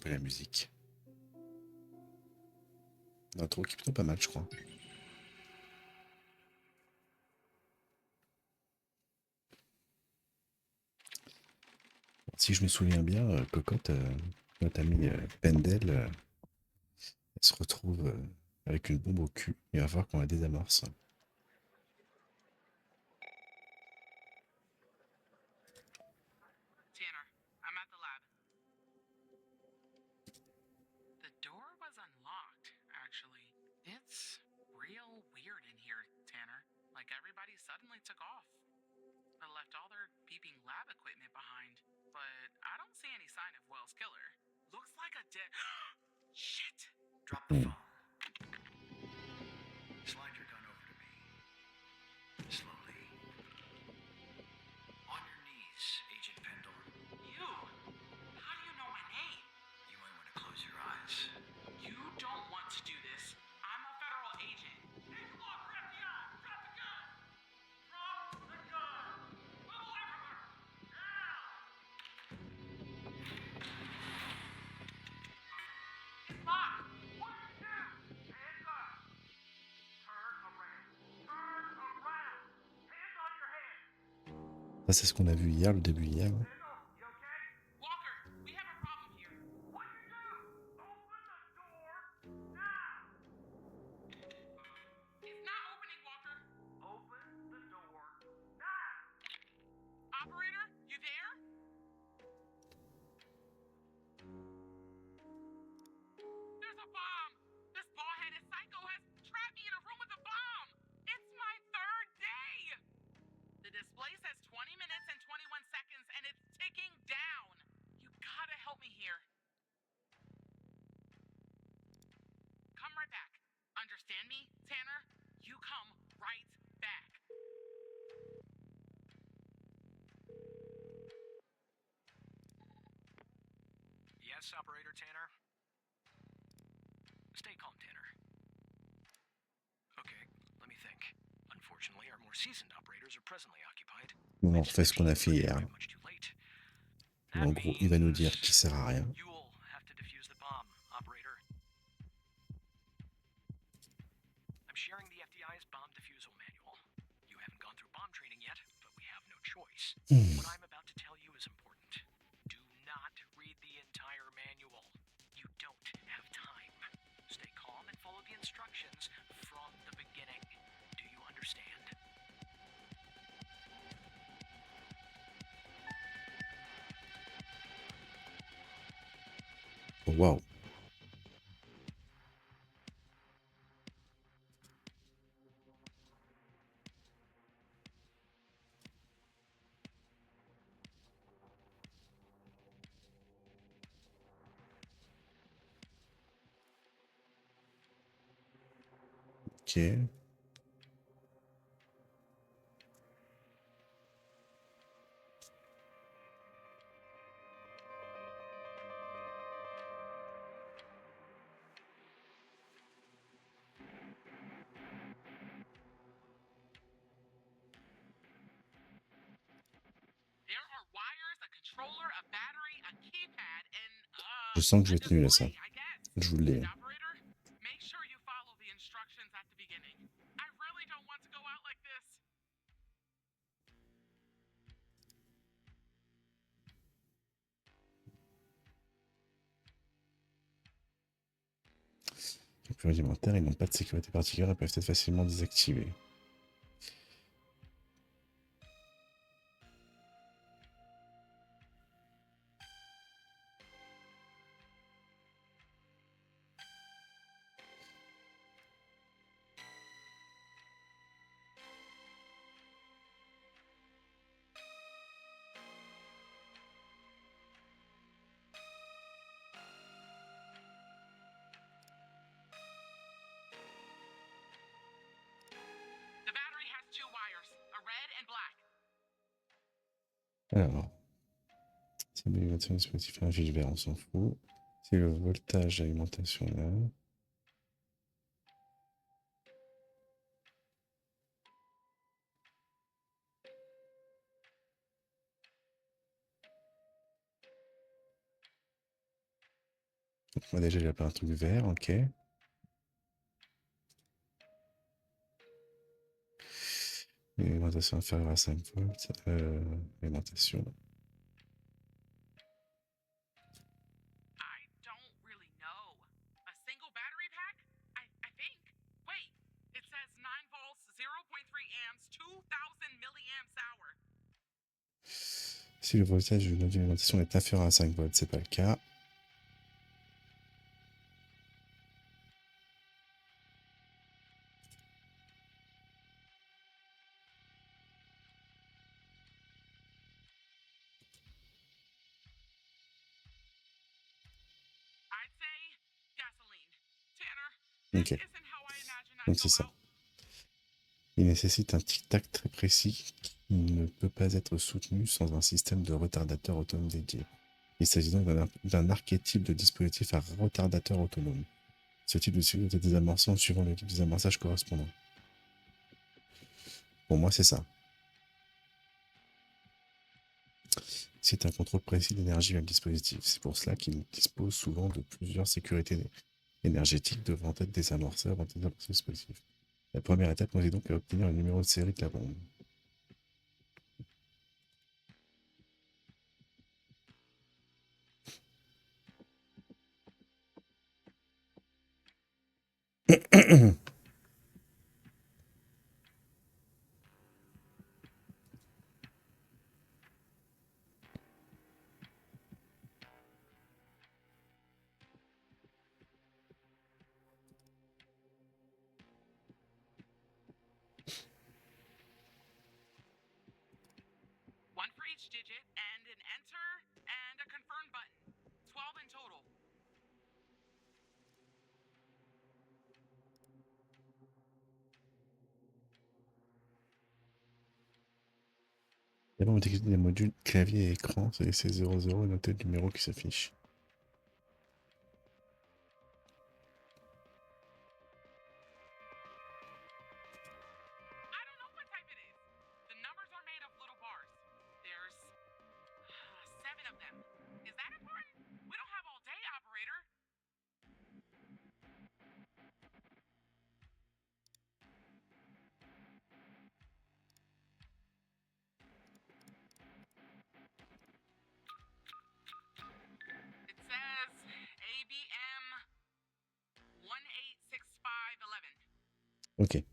couper la musique. L'intro qui est plutôt pas mal, je crois. Si je me souviens bien, Cocotte, notre ami Pendel, elle se retrouve avec une bombe au cul. Il va falloir qu'on la désamorce. Tanner, I'm at the lab. The door was unlocked, actually. It's real weird in here, Tanner. Like everybody suddenly took off. They left all their peeping lab equipment behind, but I don't see any sign of Wells' killer. Looks like a dead. Shit! Drop the phone. Slide your gun over to me. Slowly. On your knees, Agent Pendle. You? How do you know my name? You might want to close your eyes. You don't want to do this. I'm a federal agent. Hey, come on, grab the eye! Drop the gun! Drop the gun! Move away from her! Now! It's locked! What do you do? Hands up! Turn around! Turn around! Hands on your head! Ça, c'est ce qu'on a vu hier, le début hier. Pendle, you okay? Walker, we have a problem here. What you do? Open the door now! It's not opening, Walker. Open the door now! Operator, you there? There's a bomb! This ball-headed psycho has trapped me in a room with a bomb! It's my third day! The display says 20 minutes and 21 seconds, and it's ticking down! You gotta help me here. Come right back. Understand me, Tanner? You come right back. Yes, Operator Tanner? Stay calm, Tanner. Okay, let me think. Unfortunately, our more seasoned operators are presently occupied. On refait ce qu'on a fait hier. Much too late. En gros, il va nous dire qu'il sert à rien. You'll have to defuse the bomb, Operator. I'm sharing the FDI's bomb defusal manual. You haven't gone through bomb training yet, but we have no choice. What I'm about to tell you is important. Do not read the entire manual. You don't have time. Stay calm and follow the instructions from the beginning. Do you understand? Oh, waouh. Ok. There are wires, a controller, a battery, a keypad, and Je sens que je a vais être nul à ça. display, I guess. Je vous l'ai. And operator, make sure you follow the instructions at the beginning. I really don't want to go out like this. Les plus rudimentaires, ils n'ont pas de sécurité particulière et peuvent être facilement désactivés. The battery has two wires, a red and black. Alors, c'est l'alimentation dispositif à un fiche vert, on s'en fout. C'est le voltage d'alimentation là. Donc, moi déjà, j'ai appelé un truc vert, ok. Alimentation inférieure à 5 volts. Alimentation. I don't really know. A single battery pack? I think. Wait, it says 9 volts, 0.3 amps, 2000 milliamps hour. Si le voltage du module d'alimentation est inférieur à 5 volts, c'est pas le cas. I'd say gasoline. Tanner, this Ok, isn't how I imagine I'd donc go c'est ça. out. Il nécessite un tic-tac très précis qui ne peut pas être soutenu sans un système de retardateur autonome dédié. Il s'agit donc d'un archétype de dispositif à retardateur autonome. Ce type de suivi doit être désamorcé en suivant le type de désamorçage correspondant. Pour moi, c'est ça. C'est un contrôle précis d'énergie du dispositif. C'est pour cela qu'il dispose souvent de plusieurs sécurités énergétiques devant être désamorcées avant de désamorcer le dispositif. La première étape consiste donc à obtenir le numéro de série de la bombe. One for each digit, and an enter and a confirm button. 12 in total. La bombe est équipée des modules clavier et écran, c'est laisser 00 et noter le numéro qui s'affiche. I don't know what type it is. The numbers are made of little bars. There's 7 of them. Is that important? We don't have all day, operator. It says ABM 186511. Ok.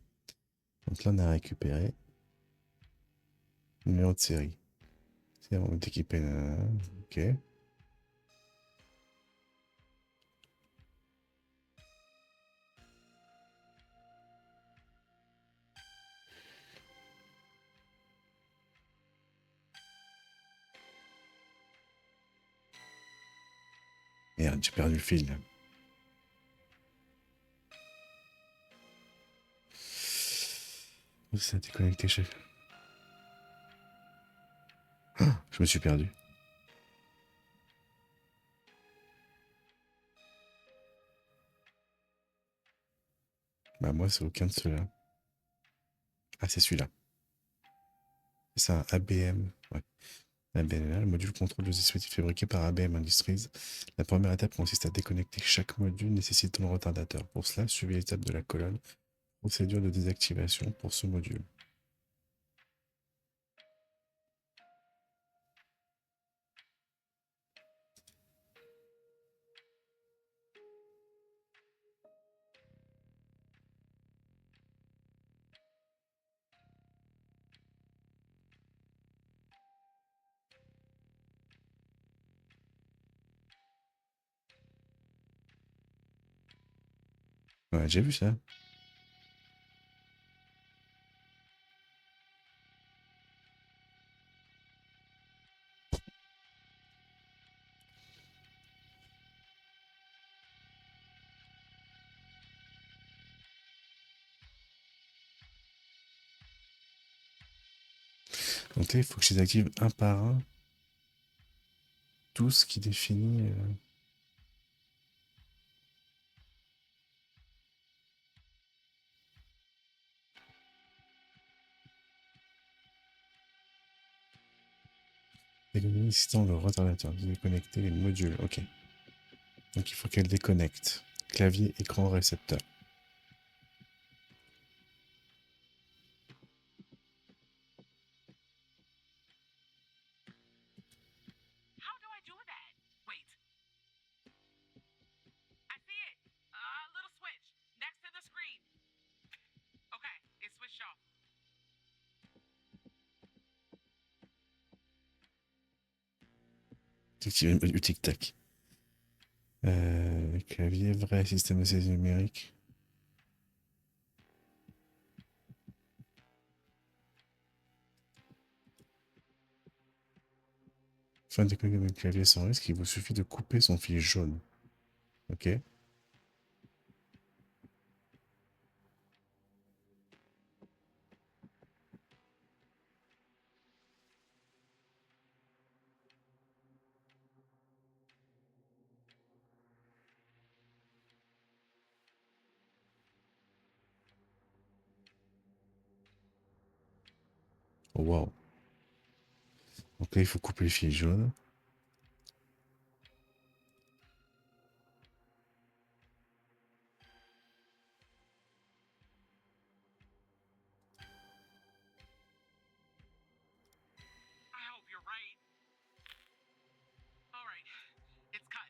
Donc là, on a récupéré le numéro de série. C'est bon, on est équipé. Ok. Merde, j'ai perdu le fil. Là. Où ça a déconnecté, chef? Ah, je me suis perdu. Bah moi, c'est aucun de ceux-là. Ah, c'est celui-là. C'est ça, ABM. Ouais. ABM, le module contrôle de dispositifs fabriqué par ABM Industries. La première étape consiste à déconnecter chaque module nécessitant le retardateur. Pour cela, suivez l'étape de la colonne. Procédure de désactivation pour ce module. Ouais, j'ai vu ça. Donc là, il faut que je les active un par un. Tout ce qui définit... nécessitant le retardateur. Déconnecter les modules. Ok. Donc il faut qu'elle déconnecte. Clavier, écran, récepteur. How do I do that? Wait. I see it. A little switch next to the screen. Okay, it's switched off. Activer le mode du tic-tac. Clavier, vrai, système de saisie numérique. Afin de déconnecter le clavier sans risque, il vous suffit de couper son fil jaune. Ok. Oh, wow. Donc là, il faut couper le fil jaune. I hope you're right. All right, it's cut.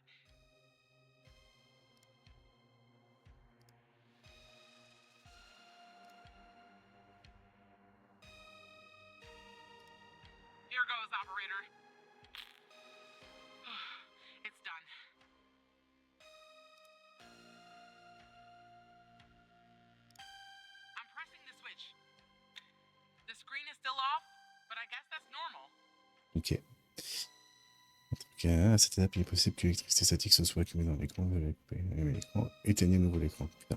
Here goes, operator. It's done. I'm pressing the switch. The screen is still off, but I guess that's normal. Ok. Ok, à cette étape, il est possible que l'électricité statique se soit accumulée dans l'écran. Vous allez couper l'écran. Éteignez de nouveau l'écran. Putain.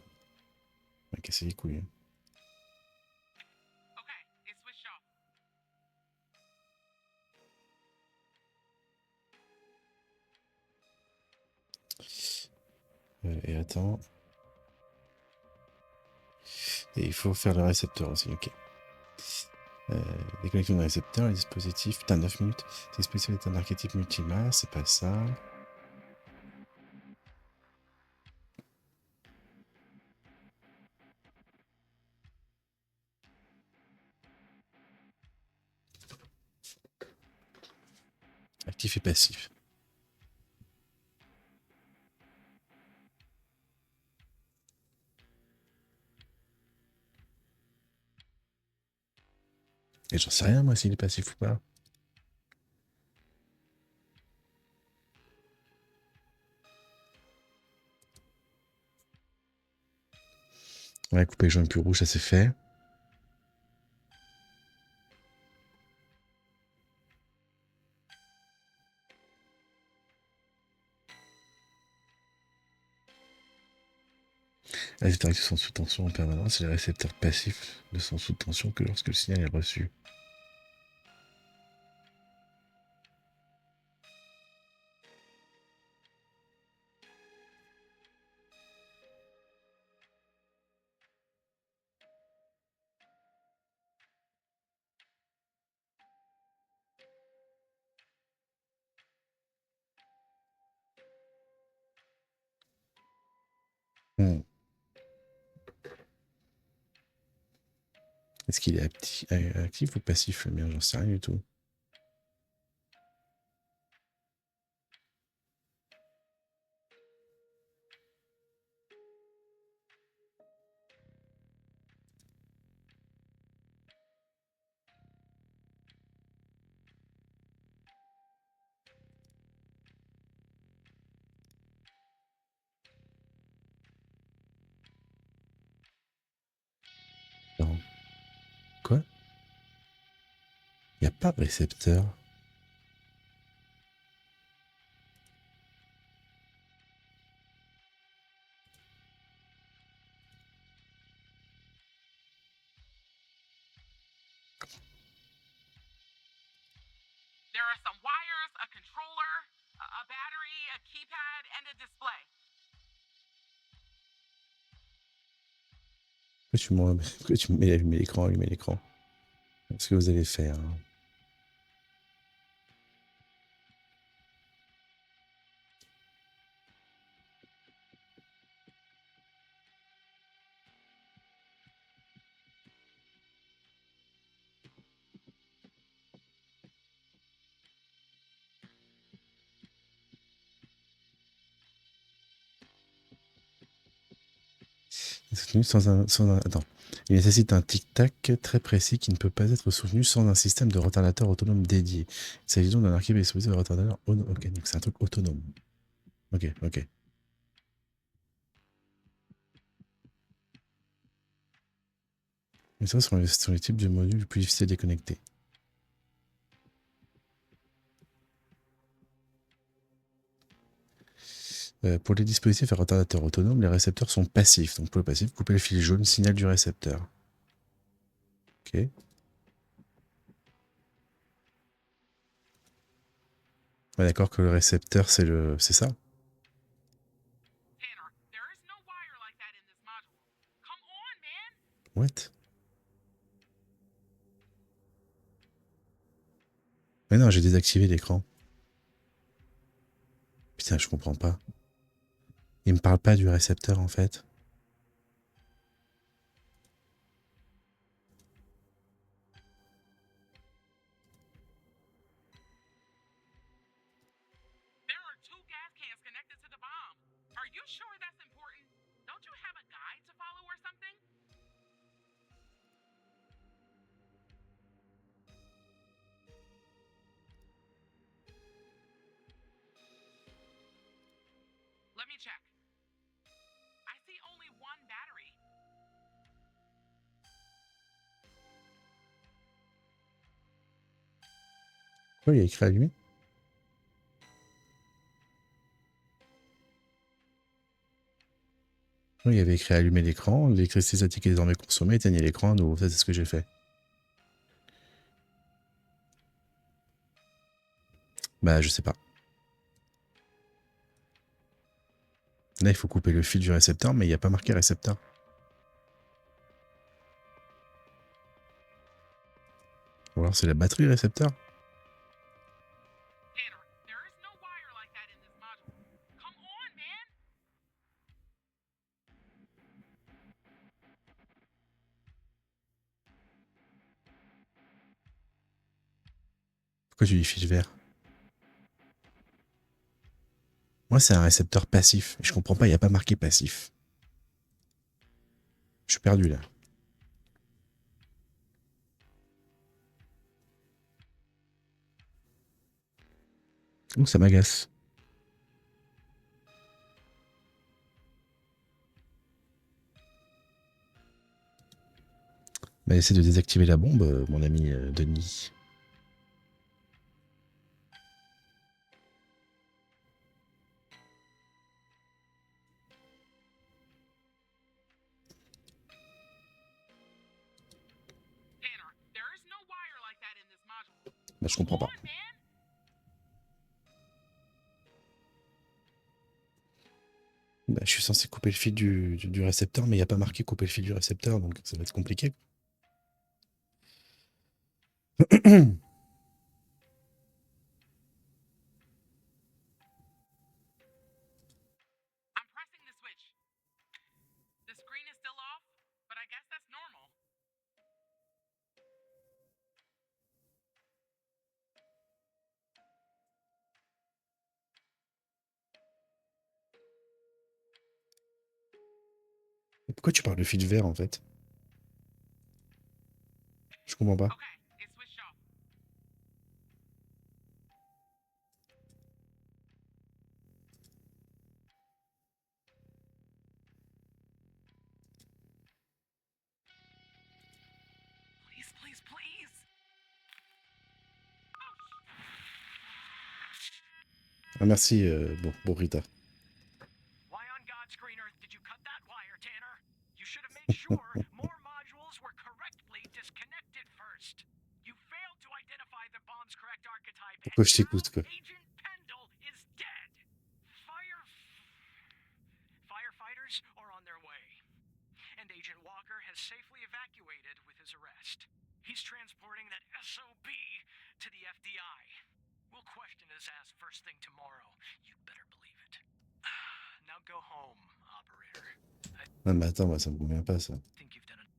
On va casser les couilles. Hein. Okay, it's switched off. Et attends. Et il faut faire le récepteur aussi, ok. Déconnexion d'un récepteur, les dispositifs. Putain, 9 minutes. C'est spécial est un archétype multimasse, c'est pas ça. Actif et passif. Et j'en sais rien, moi, s'il est passif ou pas. Ouais, couper les jaune plus rouge, ça c'est fait. Les interactions sont sous tension en permanence et les récepteurs passifs ne sont sous tension que lorsque le signal est reçu. Hmm. Est-ce qu'il est actif ou passif, le mien? J'en sais rien du tout. Non. Quoi? Il n'y a pas de récepteur. There are some wires, a controller, a battery, a keypad, and a display. Pourquoi tu me mets allumer l'écran, allumer l'écran? Ce que vous allez faire. Hein. Soutenu Attends. Il nécessite un tic-tac très précis qui ne peut pas être soutenu sans un système de retardateur autonome dédié. Il s'agit donc d'un archive dispositif de retardateur. Ok, donc c'est un truc autonome. Ok, ok. Mais ça, sont les types de modules les plus difficiles à déconnecter. Pour les dispositifs à retardateur autonome, les récepteurs sont passifs. Donc pour le passif, coupez le fil jaune, signal du récepteur. Ok. Ouais, d'accord que le récepteur, c'est ça? Tanner, there is no wire like that in this module. Come on, man! What? Mais non, j'ai désactivé l'écran. Putain, je comprends pas. Il me parle pas du récepteur en fait. There are 2 gas cans connected to the bomb. Are you sure that's important? Don't you have a guide to follow or something? Let me check. I see only 1 battery. Pourquoi il y a écrit allumé? Oui, il y avait écrit allumer l'écran, l'électricité statique est désormais consommée, éteignez l'écran à nouveau. Ça, c'est ce que j'ai fait. Bah, je sais pas. Là, il faut couper le fil du récepteur, mais il n'y a pas marqué récepteur. Ou alors c'est la batterie récepteur. Tanner, there is no wire like that in this module. Come on, man! Pourquoi tu dis fil vert? Moi, c'est un récepteur passif. Je comprends pas, il n'y a pas marqué passif. Je suis perdu là. Donc ça m'agace. Bah, essaie de désactiver la bombe, mon ami Denis. Tanner, there is no wire like that in this module. Bah, je comprends pas. Come on, man! Bah, je suis censé couper le fil du récepteur, mais il n'y a pas marqué couper le fil du récepteur, donc ça va être compliqué. I'm pressing the switch. The screen is still off, but I guess that's normal. Et pourquoi tu parles de fil vert en fait? Je comprends pas. Okay, it switched off. Please, please, please! Ah, merci, bon Rita. Why on God's green earth did you cut that wire, Tanner? You should have made sure more modules were correctly disconnected first. You failed to identify the bomb's correct archetype, Pourquoi and je t'écoute, quoi? now Agent Pendle is dead. Firefighters are on their way, and Agent Walker has safely evacuated with his arrest. He's transporting that SOB to the FDI. We'll question his ass first thing tomorrow. You better believe it. Now go home, operator. Ah, mais attends, moi, ça me convient pas ça. I think you've done it.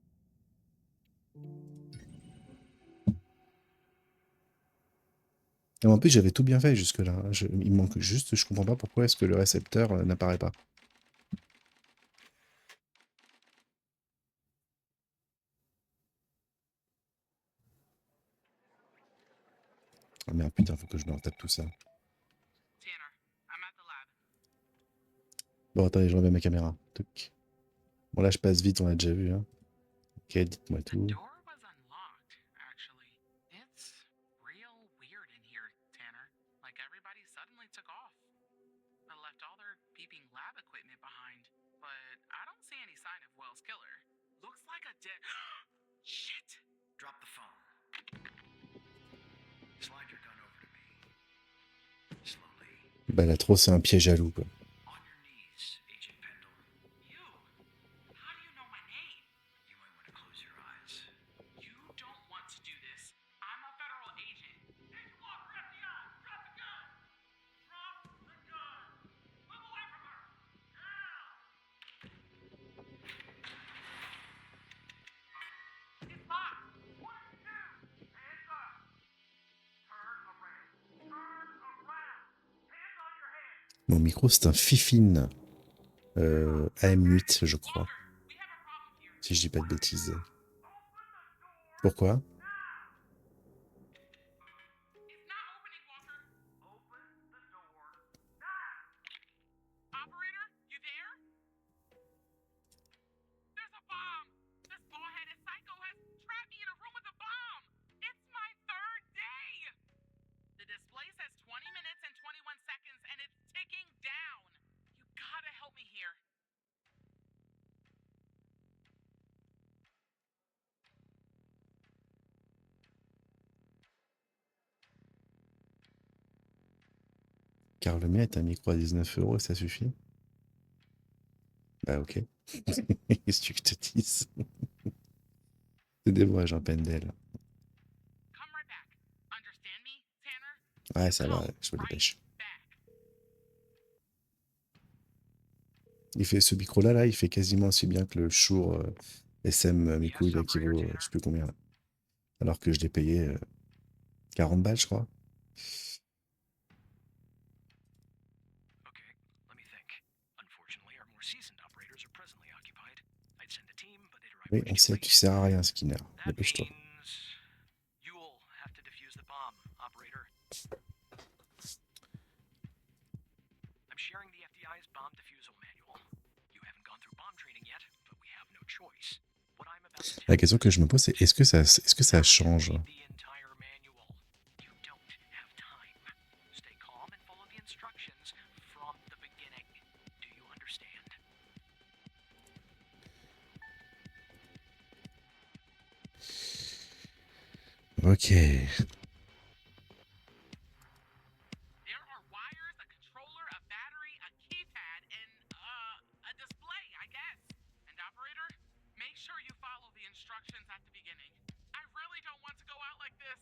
Et en plus, j'avais tout bien fait jusque-là. Hein. Il me manque juste, je comprends pas pourquoi est-ce que le récepteur n'apparaît pas. Ah merde, putain, faut que je me retape tout ça. Tanner, I'm at the lab. Bon, attendez, je remets ma caméra. Toc. Bon, là, je passe vite, on l'a déjà vu. Hein. Ok, dites-moi The tout. door was unlocked, actually. It's real weird in here, Tanner. Like everybody suddenly took off. They left all their beeping lab equipment behind, but I don't see any sign of Wells' killer. Looks like a dead. Shit! Drop the phone. Slide your gun over to me. Slowly. Bah, là, trop, c'est un piège à loup, quoi. On your knees, Agent Pendle. You? How do you know my name? You might want to close your eyes. You don't want to do this. I'm a federal agent. Hey, you walk for FBI! Drop the gun! Drop the gun! Move away from her! Now! It's locked! What did you do? Hands up! Turn around! Turn around! Hands on your head! Mon micro, c'est un Fifine AM8, je crois. Walker, we have a problem here. Si je dis pas de bêtises. Open the door Pourquoi? now! It's not opening, Walker. Open the door now! Operator, you there? There's a bomb! This bullheaded psycho has trapped me in a room with a bomb! It's my third day! The display says 20 minutes and 21 seconds, and it's ticking down! You gotta help me here. Car le mien est un micro à 19 €, ça suffit? Bah, ok. Qu'est-ce que tu veux que je te dise? C'est des voix, Jean Pendel. Come right back. Understand me, Tanner? Ouais, ça va, je me Right dépêche. back. Il fait ce micro-là, là, il fait quasiment aussi bien que le Shure SM Miku, là, qui vaut, je sais plus combien, là. Alors que je l'ai payé 40 balles, je crois. Okay, let me think. Unfortunately, our more seasoned operators are presently occupied. I'd send a team, but they'd arrive Oui, much on too sait que late. tu sers à rien, Skinner. That Dépêche-toi. means you'll have to defuse the bomb, operator. I'm sharing the FDI's bomb defusal manual. You haven't gone through bomb training yet, but we have no choice. What I'm about to La tell question que je me pose, c'est est-ce que ça change? read the entire manual. You don't have time. Stay calm and follow the instructions from the beginning. Do you understand? Ok. There are wires, a controller, a battery, a keypad, and a display, I guess. And operator, make sure you follow the instructions at the beginning. I really don't want to go out like this.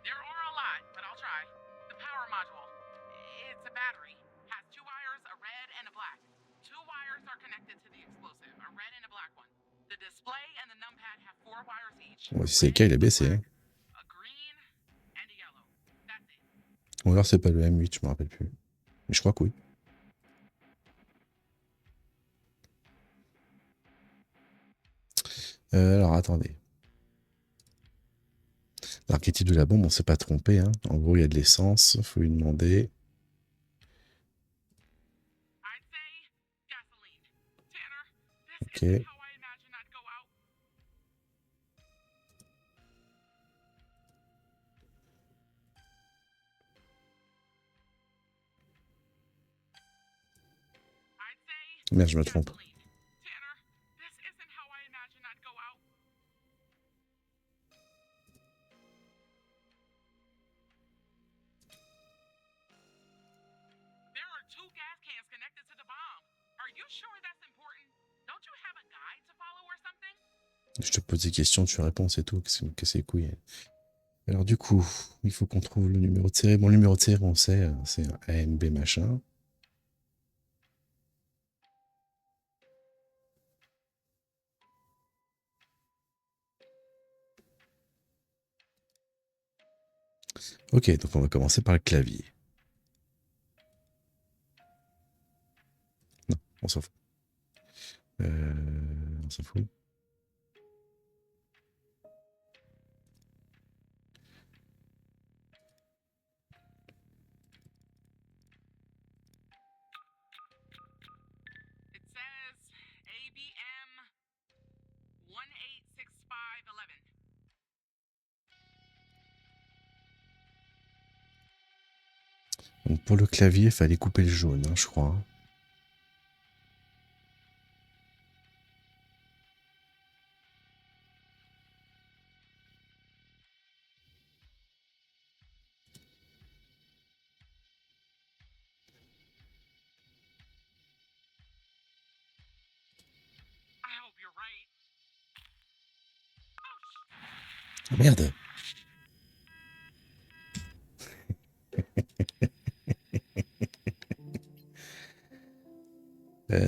There are a lot, but I'll try. The power module. It's a battery. Has two wires, a red and a black. Two wires are connected to the explosive, a red and a black one. The display and the numpad have 4 wires each. Ouais, si c'est le cas, il est baissé. Hein. A green and a yellow. That's it. Ou alors c'est pas le M8, je me rappelle plus. Mais je crois que oui. Alors attendez. L'archétype de la bombe, on s'est pas trompé. Hein. En gros, il y a de l'essence, faut lui demander. I'd say gasoline. Tanner, this Ok. isn't how I imagined I'd go out. I'd say Merde, je me trompe. gasoline. Tanner, this isn't how I imagined I'd go out. There are 2 gas cans connected to the bomb. Are you sure that's important? Don't you have a guide to follow or something? Je te pose des questions, tu réponds, c'est tout. Qu'est-ce que c'est les couilles. Alors du coup, il faut qu'on trouve le numéro de série. Bon, le numéro de série, on sait, c'est un AMB machin. Ok, donc on va commencer par le clavier. On s'en fout. On s'en fout. It says ABM 186511. Donc pour le clavier, il fallait couper le jaune, hein, je crois. I hope you're right. Ah, merde.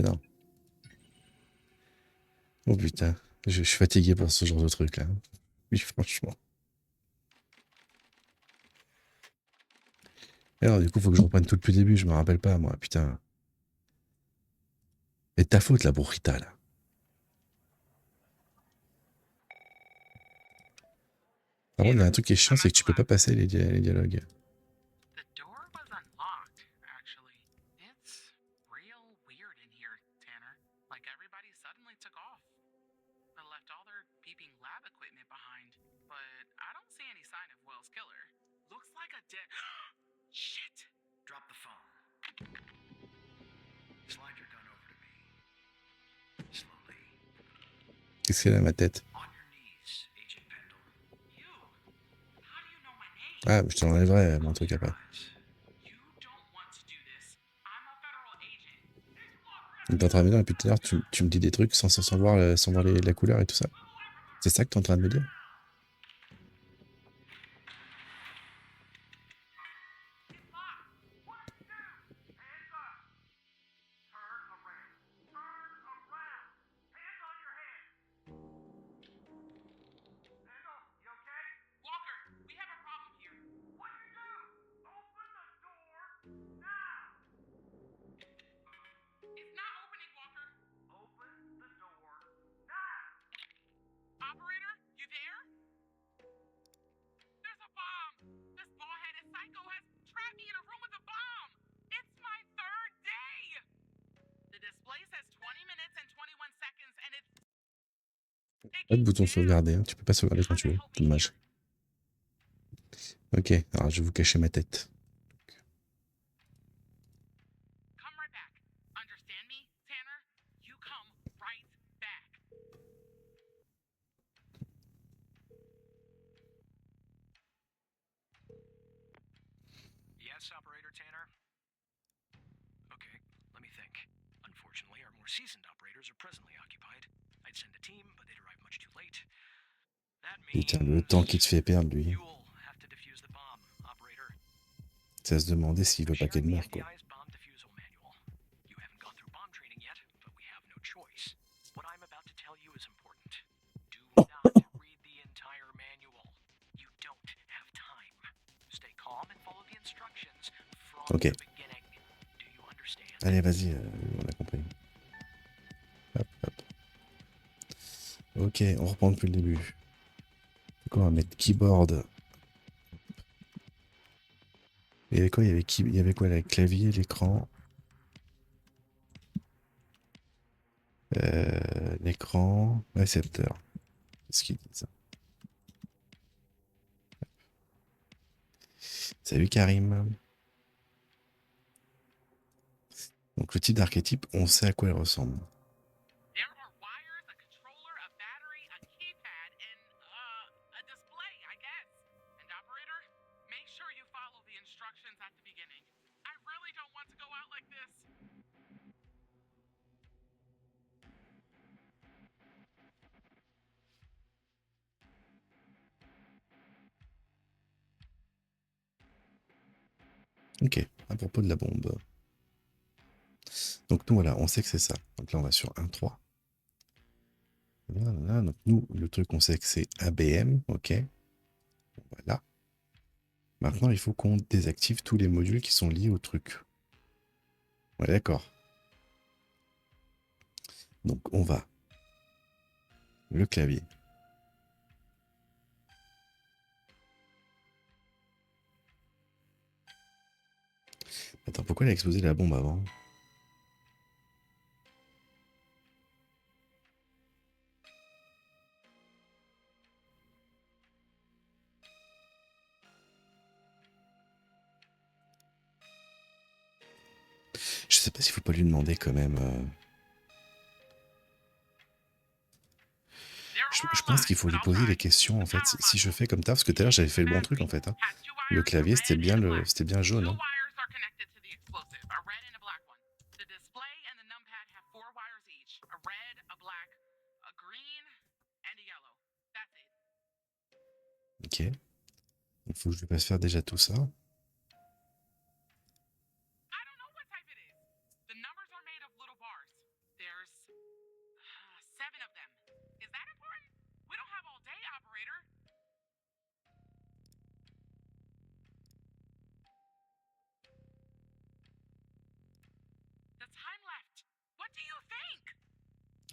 Non. Oh putain, je suis fatigué pour ce genre de truc là. Oui, franchement. Alors du coup, faut que je reprenne tout depuis le début, je me rappelle pas moi, putain. Et ta faute la burrita là. Par contre, il y a un truc qui est chiant, c'est que tu peux pas passer les dialogues. The door was unlocked, actually. It's real weird in here, Tanner. Like everybody suddenly took off. They left all their beeping lab equipment behind. But I don't see any sign of Will's killer. Looks like a dead. Shit! Drop the phone. Slide your gun over to me. Slowly. Qu'est-ce qu'elle a ma tête? On your knees, Agent Pendle. You? How do you know my name? Ah, je t'enlèverai mon truc après. You don't want to do this. I'm a federal agent. Donc t'es en train de me dire depuis tout à l'heure, tu me dis des trucs sans voir la couleur et tout ça. C'est ça que t'es en train de me dire? Walker, we have a problem here. What you do? Open the door now. It's not opening, Walker. Open the door now. Operator, you there? There's a bomb. This bald-headed psycho has trapped me in a room with a bomb. It's my third day. The display says 20 minutes and 21 seconds, and it's... Pas de bouton sauvegarder, hein. Tu peux pas sauvegarder quand tu veux. Dommage. Ok, alors je vais vous cacher ma tête. Come right back. Understand me, Tanner? You come right back. Yes, Operator Tanner? Okay, let me think. Unfortunately, our more seasoned operators are presently occupied. I'd send a team, but they'd arrive much too late. That Putain, means le temps qu'il te fait perdre, lui. you'll have to defuse the bomb, Operator. Ça se demander s'il veut pas qu'elle Sharing the meure, quoi. FDI's bomb defusal manual. You haven't gone through bomb training yet, but we have no choice. What I'm about to tell you is important. Do not read the entire manual. You don't have time. Stay calm and follow the instructions from Ok. the beginning. Do you understand? Allez, vas-y, on a compris. Hop, hop. Ok, on reprend depuis le début. C'est quoi, on va mettre keyboard. Il y avait quoi? Il y avait quoi? Le clavier, l'écran. L'écran, récepteur. Qu'est-ce qu'il dit ça? Salut Karim. Donc le type d'archétype, on sait à quoi il ressemble. There are wires, a controller, a battery, a keypad, and a display, I guess. And operator, make sure you follow the instructions at the beginning. I really don't want to go out like this. Ok, à propos de la bombe. Donc nous voilà, on sait que c'est ça. Donc là on va sur 1.3. Voilà, donc nous, le truc on sait que c'est ABM, ok. Voilà. Maintenant il faut qu'on désactive tous les modules qui sont liés au truc. Ouais, d'accord. Donc on va. Le clavier. Attends, pourquoi il a explosé la bombe avant? Je sais pas s'il faut pas lui demander quand même. Je pense qu'il faut lui poser des questions en fait. Si je fais comme ça, parce que tout à l'heure j'avais fait le bon truc en fait. Hein. Le clavier c'était bien jaune. Hein. Ok. Il faut que je lui fasse faire déjà tout ça.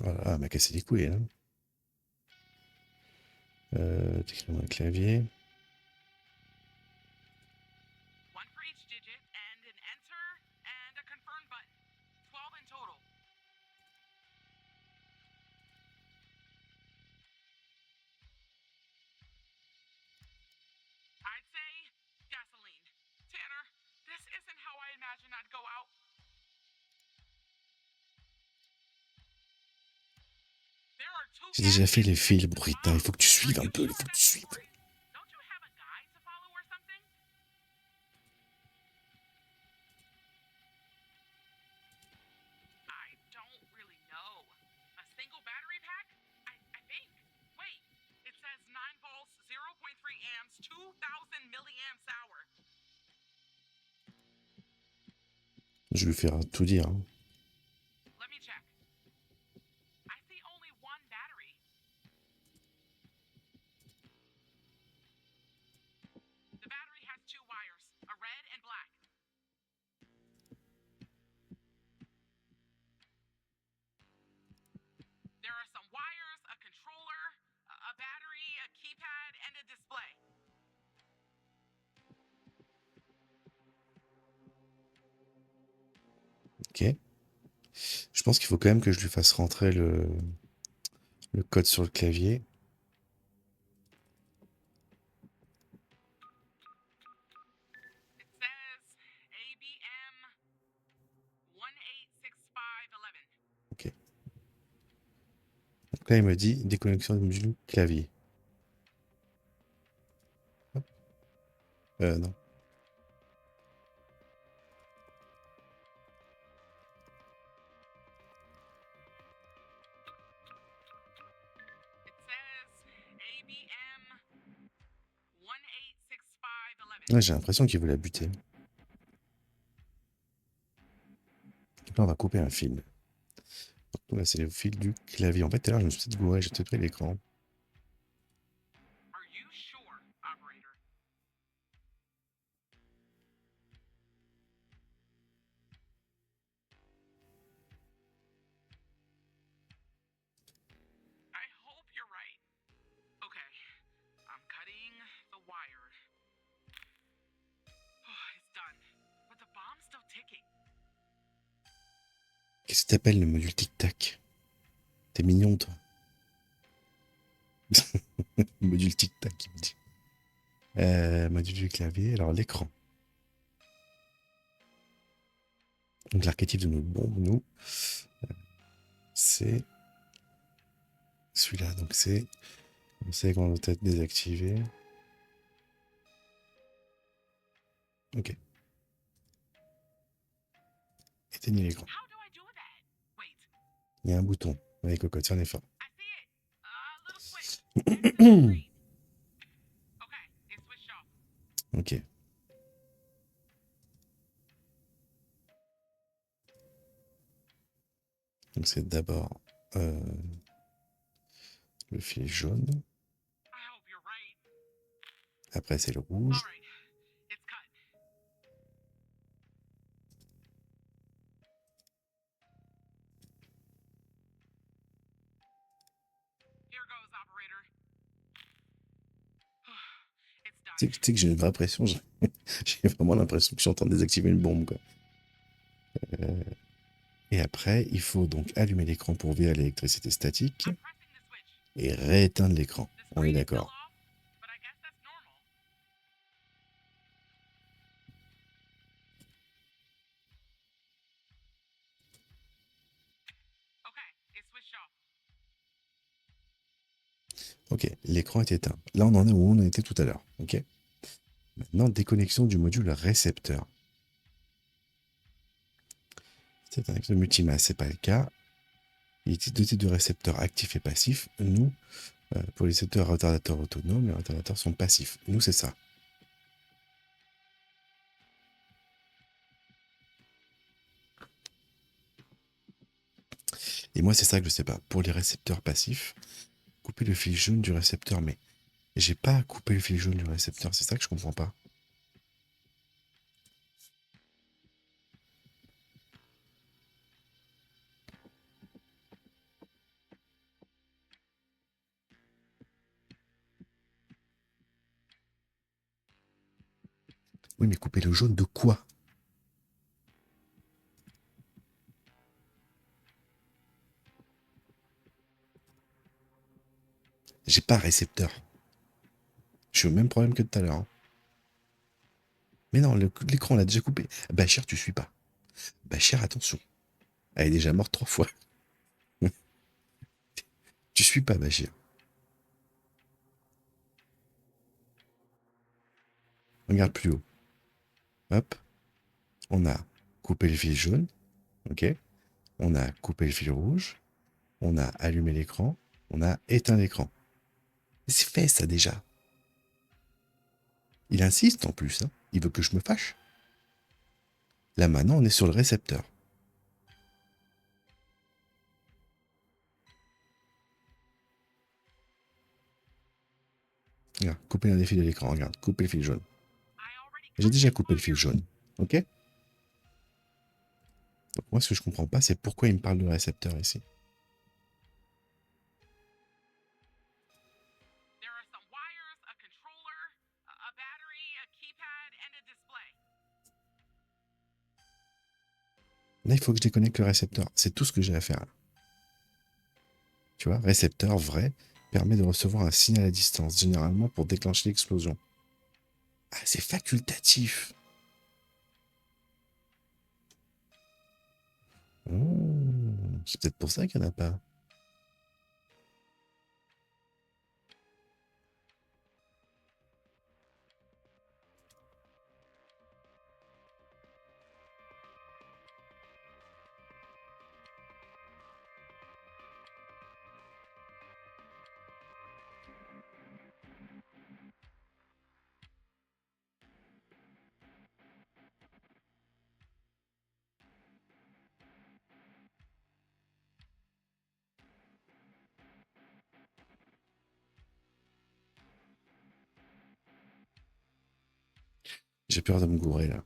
Voilà, elle m'a cassé les couilles. Hein. T'écris-moi le clavier. J'ai déjà fait les fils, Brita. Il faut que tu suives un peu. Il faut que tu suives. Je vais faire tout dire. Hein. Ok. Je pense qu'il faut quand même que je lui fasse rentrer le code sur le clavier. Ok. Donc là, il me dit déconnexion du clavier. Hop. Non. Ouais, j'ai l'impression qu'il veut la buter. Donc là, on va couper un fil. Donc là, c'est le fil du clavier. En fait, tout à l'heure, je me suis peut-être gouré, j'ai peut-être pris l'écran. Qu'est-ce que t'appelles le module tic-tac? T'es mignon, toi. Module tic-tac, il me dit. Module du clavier, alors l'écran. Donc l'archétype de notre bombe, nous, c'est celui-là. Donc c'est, on sait qu'on doit être désactivé. Ok. Éteignez l'écran. Il y a un bouton. Avec cocotte, c'est un effort. Ok. Donc c'est d'abord le fil jaune. Après c'est le rouge. Tu sais que j'ai une vraie pression. J'ai vraiment l'impression que je suis en train de désactiver une bombe, quoi. Et après, il faut donc allumer l'écran pour virer l'électricité statique I'm pressing the switch. et rééteindre l'écran. The On est screen is still d'accord. off, but I guess that's normal. Okay, it's switched off. Ok, l'écran est éteint. Là, on en est où on en était tout à l'heure. Ok. Maintenant, déconnexion du module récepteur. C'est un axe multimasse, c'est pas le cas. Il est doté de récepteurs actifs et passifs. Nous, pour les récepteurs retardateurs autonomes, les retardateurs sont passifs. Nous, c'est ça. Et moi, c'est ça que je sais pas. Pour les récepteurs passifs, couper le fil jaune du récepteur, mais j'ai pas coupé le fil jaune du récepteur. C'est ça que je comprends pas. Oui, mais couper le jaune de quoi? J'ai pas récepteur. Je suis au même problème que tout à l'heure. Hein. Mais non, l'écran, on l'a déjà coupé. Bachir, tu suis pas. Bachir, attention. Elle est déjà morte 3 fois. Tu suis pas, Bachir. Regarde plus haut. Hop. On a coupé le fil jaune. Ok. On a coupé le fil rouge. On a allumé l'écran. On a éteint l'écran. C'est fait, ça, déjà. Il insiste en plus. Hein. Il veut que je me fâche. Là, maintenant, on est sur le récepteur. Regarde, couper un des fils de l'écran. Regarde, couper le fil jaune. I already J'ai cut déjà the coupé le fil wire. jaune. Ok. Donc, moi, ce que je comprends pas, c'est pourquoi il me parle de récepteur ici. There are some wires, a controller, a battery, a keypad, and a display. Là, il faut que je déconnecte le récepteur. C'est tout ce que j'ai à faire. Là. Tu vois, récepteur vrai permet de recevoir un signal à distance, généralement pour déclencher l'explosion. Ah, c'est facultatif. C'est peut-être pour ça qu'il n'y en a pas. J'ai peur de me gourer là.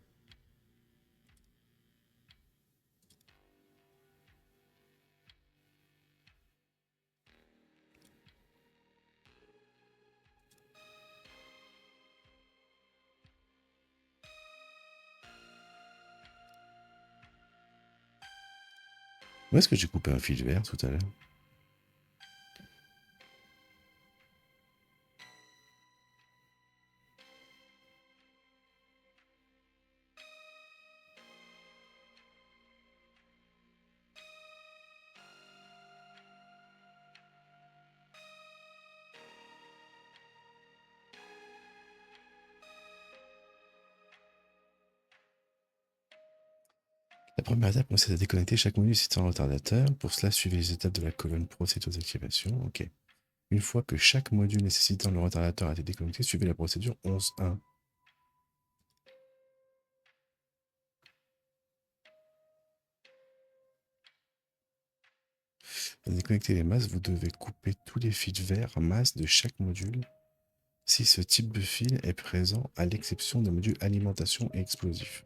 Où est-ce que j'ai coupé un fil vert tout à l'heure? La première étape consiste à déconnecter chaque module système retardateur. Pour cela, suivez les étapes de la colonne procédure d'activation. Ok. Une fois que chaque module nécessitant le retardateur a été déconnecté, suivez la procédure 11.1. Pour déconnecter les masses, vous devez couper tous les fils verts masse de chaque module si ce type de fil est présent, à l'exception des modules alimentation et explosifs.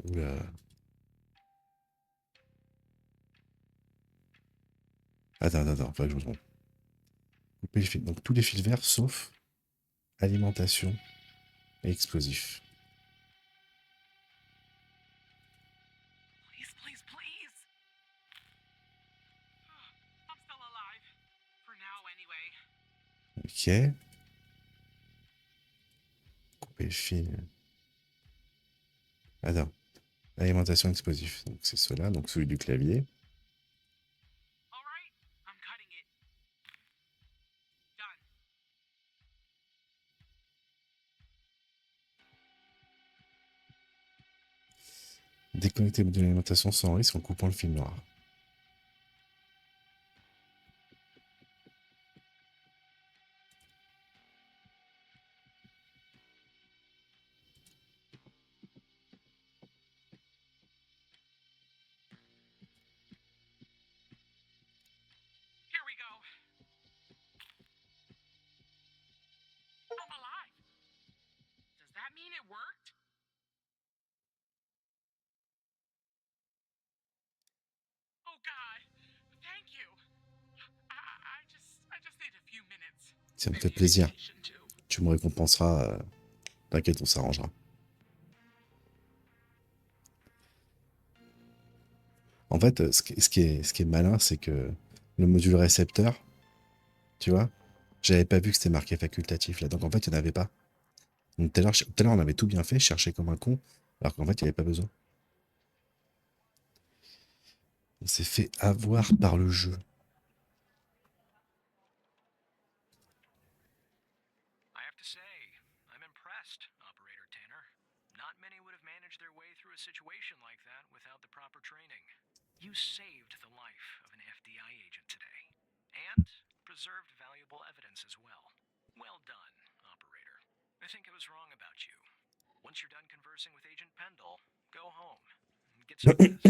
Oula. Attends, faut que je me trompe. Couper les fils. Donc tous les fils verts sauf alimentation et explosifs. Please, please, please. I'm still alive. For now, anyway. Ok. Couper le fil. Attends. Alimentation explosif. Donc c'est cela, donc celui du clavier. All right, I'm cutting it. Done. Déconnecter de l'alimentation sans risque en coupant le fil noir. Here we go. I'm alive. Does that mean it worked? Oh God, thank you. I just need a few minutes. Ça me Maybe fait plaisir. vacation too. Tu me récompenseras. T'inquiète, on s'arrangera. En fait, ce qui est malin, c'est que le module récepteur, tu vois, j'avais pas vu que c'était marqué facultatif là. Donc en fait, il n'y en avait pas. Donc tout à l'heure, on avait tout bien fait, je cherchais comme un con, alors qu'en fait, il n'y avait pas besoin. On s'est fait avoir par le jeu. I have to say, I'm impressed, Operator Tanner. Not many would have managed their way through a situation like that without the proper training. You saved the life of an FDI agent today, and preserved valuable evidence as well. Well done, Operator. I think I was wrong about you. Once you're done conversing with Agent Pendle, go home. Get some rest.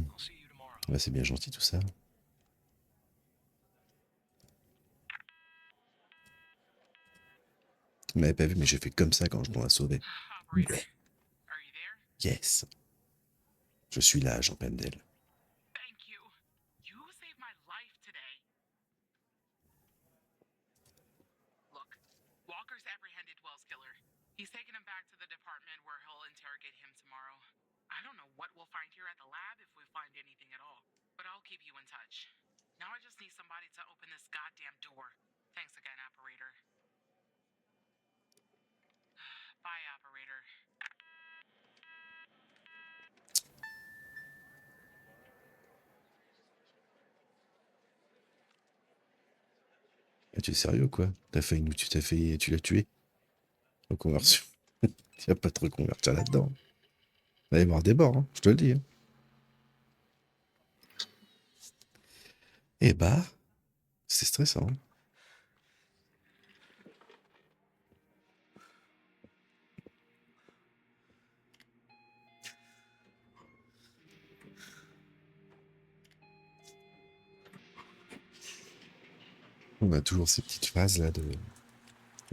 I'll see you tomorrow. Ouais, c'est bien gentil tout ça. Vous m'avez pas vu, mais j'ai fait comme ça quand je dois sauver. Operator, are you there? Yes. Je suis là, Jean Pendel. Thank you. You saved my life today. Look, Walker's apprehended Wells' killer. He's taken him back to the department where he'll interrogate him tomorrow. I don't know what we'll find here at the lab if we find anything at all, but I'll keep you in touch. Now I just need somebody to open this goddamn door. Thanks again, Operator. Bye, Operator. Ah, tu es sérieux quoi? Tu l'as tué? Reconversion. Tu vas pas te reconvertir là-dedans. Il va y avoir des bords, hein, je te le dis. Hein. Eh bah, c'est stressant. On a toujours ces petites phases là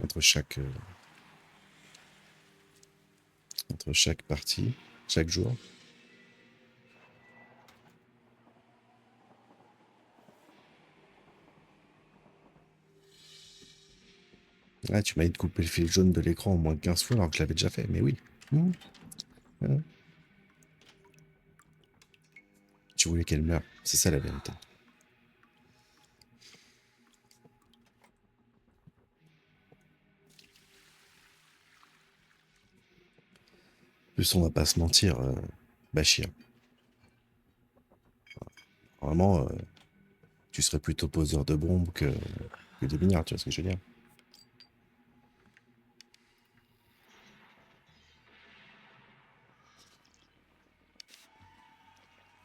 entre chaque partie, chaque jour. Ah, tu m'as dit de couper le fil jaune de l'écran au moins 15 fois alors que je l'avais déjà fait, mais oui. Tu voulais qu'elle meure, c'est ça la vérité. En plus, on va pas se mentir, Bachir. Vraiment, tu serais plutôt poseur de bombes que de milliards, tu vois ce que je veux dire?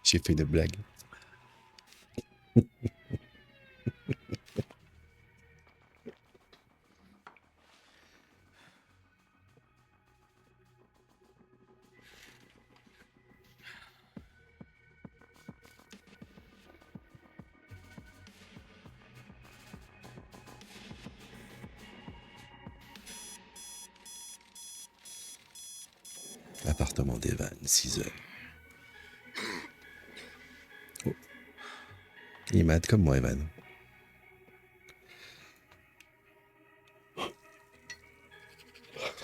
J'ai fait une blague. Appartement d'Evan, 6 heures. Oh. Il est malade comme moi, Evan.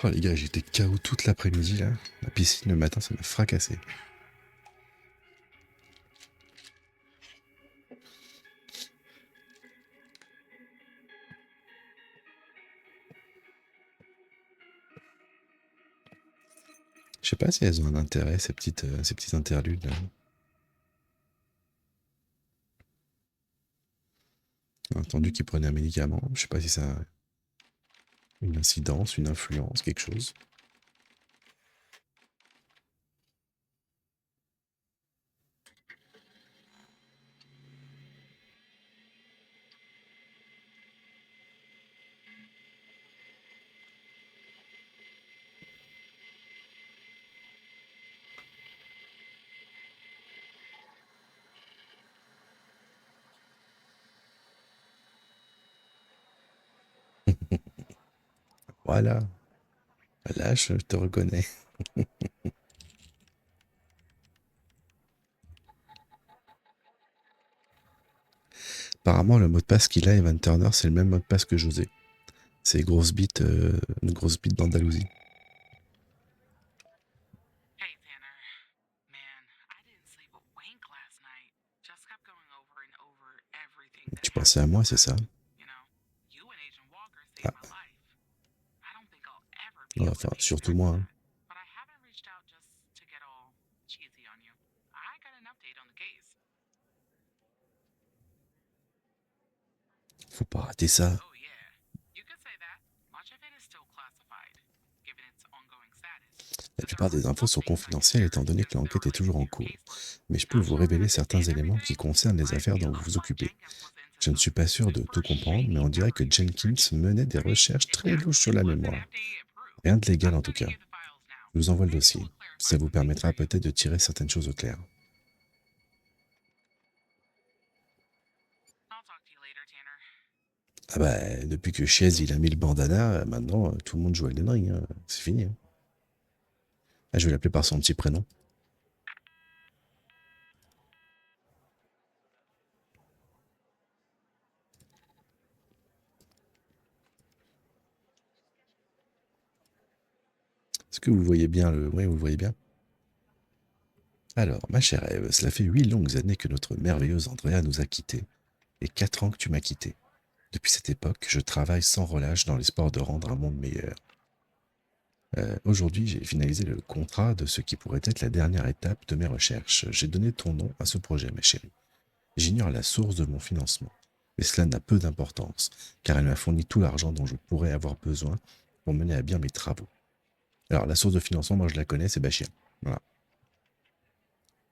Oh les gars, j'étais KO toute l'après-midi là. La piscine le matin, ça m'a fracassé. Je sais pas si elles ont un intérêt, ces petits interludes là. J'ai entendu qu'ils prenaient un médicament. Je sais pas si ça a une incidence, une influence, quelque chose. Voilà. Là, je te reconnais. Apparemment, le mot de passe qu'il a, Evan Turner, c'est le même mot de passe que José. C'est une grosse bite d'Andalousie. Hey, Tanner. Man, I didn't sleep a wink last night. Just kept going over and over everything that Tu pensais à happened moi, c'est ça? around. You know, you and Agent Walker saved my life. I don't think I'll ever be able Enfin, to pay you surtout back for moi. that. But I haven't reached out just to get all cheesy on you. I got an update on the case. Faut pas rater ça. Oh, yeah. You could say that. Much of it is still classified, given its ongoing status. La But there plupart are des infos some sont things I can confidentielles share étant donné que because they're l'enquête est toujours en related to your cours. casework. Mais je peux Not vous sure if révéler it's a certains bit éléments qui everything, concernent les but affaires it dont vous looks vous like occupez. Jenkins was into Je ne suis pas some sûr de tout super comprendre, mais shady on dirait que memory Jenkins research. menait des I mean, recherches it très louches sur la definitely wasn't mémoire. FDA approved. Rien de légal I'm en tout sending cas. you the files now. Je vous envoie le Maybe dossier. we'll clarify Ça vous some things permettra for you. peut-être de tirer certaines choses au clair. I'll talk to you later, Tanner. Ah bah, depuis que Chiez il a mis le bandana, maintenant tout le monde joue à Elden Ring. Hein. C'est fini. Hein. Ah, je vais l'appeler par son petit prénom. Est-ce que vous voyez bien le... Oui, vous le voyez bien. Alors, ma chère Ève, cela fait 8 longues années que notre merveilleuse Andrea nous a quittés, et 4 ans que tu m'as quitté. Depuis cette époque, je travaille sans relâche dans l'espoir de rendre un monde meilleur. Aujourd'hui, j'ai finalisé le contrat de ce qui pourrait être la dernière étape de mes recherches. J'ai donné ton nom à ce projet, ma chérie. J'ignore la source de mon financement, mais cela n'a peu d'importance, car elle m'a fourni tout l'argent dont je pourrais avoir besoin pour mener à bien mes travaux. Alors, la source de financement, moi je la connais, c'est Bachir. Voilà.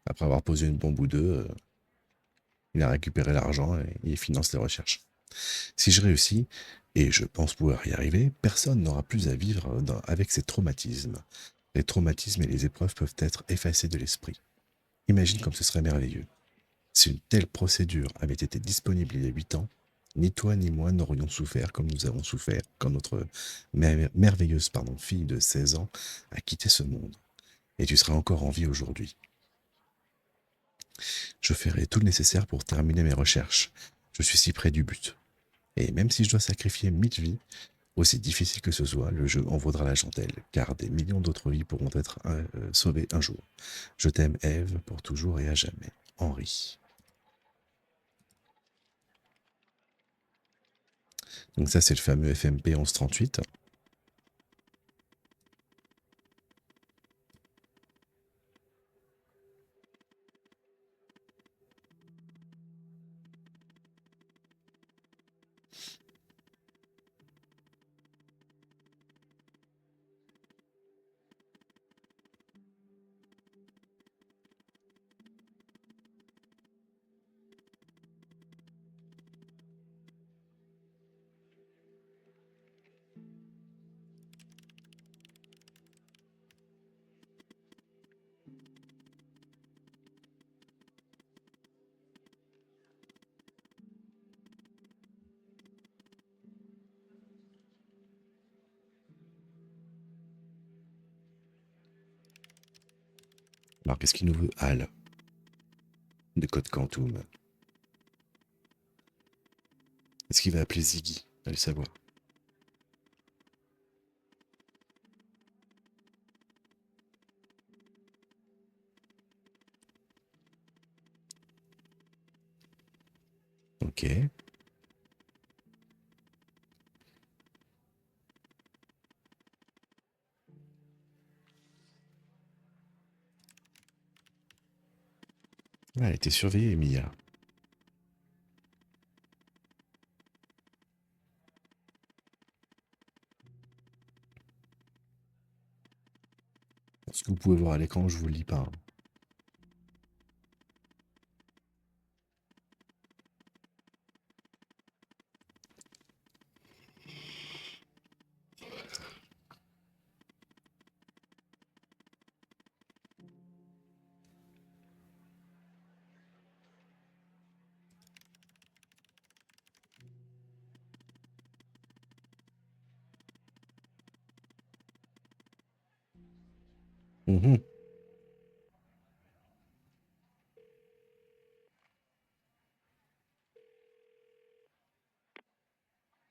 Après avoir posé une bombe ou deux, il a récupéré l'argent et il finance les recherches. Si je réussis, et je pense pouvoir y arriver, personne n'aura plus à vivre avec ces traumatismes. Les traumatismes et les épreuves peuvent être effacés de l'esprit. Imagine comme ce serait merveilleux. Si une telle procédure avait été disponible il y a 8 ans, ni toi ni moi n'aurions souffert comme nous avons souffert quand notre merveilleuse fille de 16 ans a quitté ce monde. Et tu serais encore en vie aujourd'hui. Je ferai tout le nécessaire pour terminer mes recherches. Je suis si près du but. Et même si je dois sacrifier 1000 vies, aussi difficile que ce soit, le jeu en vaudra la chandelle, car des millions d'autres vies pourront être sauvées un jour. Je t'aime, Ève, pour toujours et à jamais. Henri. Donc ça, c'est le fameux FMP 1138. Alors, qu'est-ce qu'il nous veut? Hal. De Code Quantum. Est-ce qu'il va appeler Ziggy? Allez savoir. Ok. Ah, elle était surveillée, Emilia. Ce que vous pouvez voir à l'écran, je vous le lis pas. Hein. Mhm.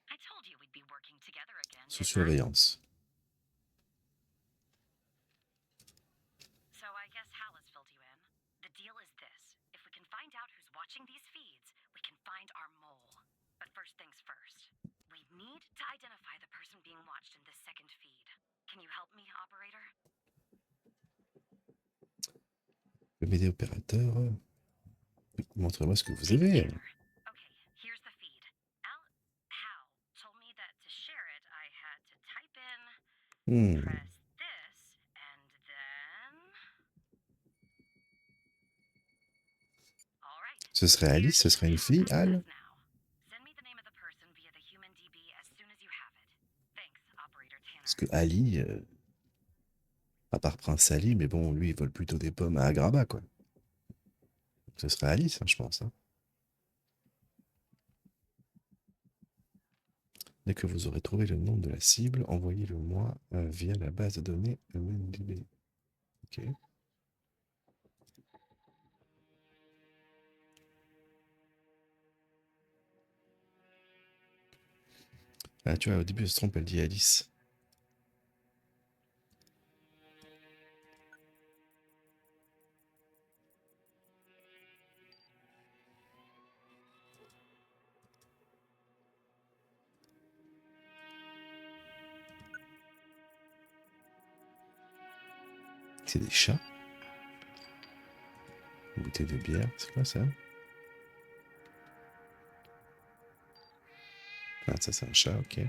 I told you we'd be working together again, Sous didn't I? surveillance. So I guess Hal has filled you in. The deal is this. If we can find out who's watching these feeds, we can find our mole. But first things first. We need to identify the person being watched in this second feed. Can you help me, operator? Le BD opérateur. Montrez-moi ce que vous Thanks, avez. Tanner. Okay, here's the feed. Hal told me that to share it, I had to type in, Hmm. press this, and then... All right. Ce serait Alice, ce serait une fille, Al. Send me the name of the person via the human DB as soon as you have it. Thanks, operator Tanner. Parce que Ali, à part Prince Ali, mais bon, lui, il vole plutôt des pommes à Agrabah, quoi. Ce serait Alice, hein, je pense. Hein. Dès que vous aurez trouvé le nom de la cible, envoyez-le moi via la base de données MNDB. Ok. Ah, tu vois, au début, elle se trompe, elle dit Alice. C'est des chats. Une bouteille de bière, c'est quoi ça? Ah, ça, c'est un chat, ok.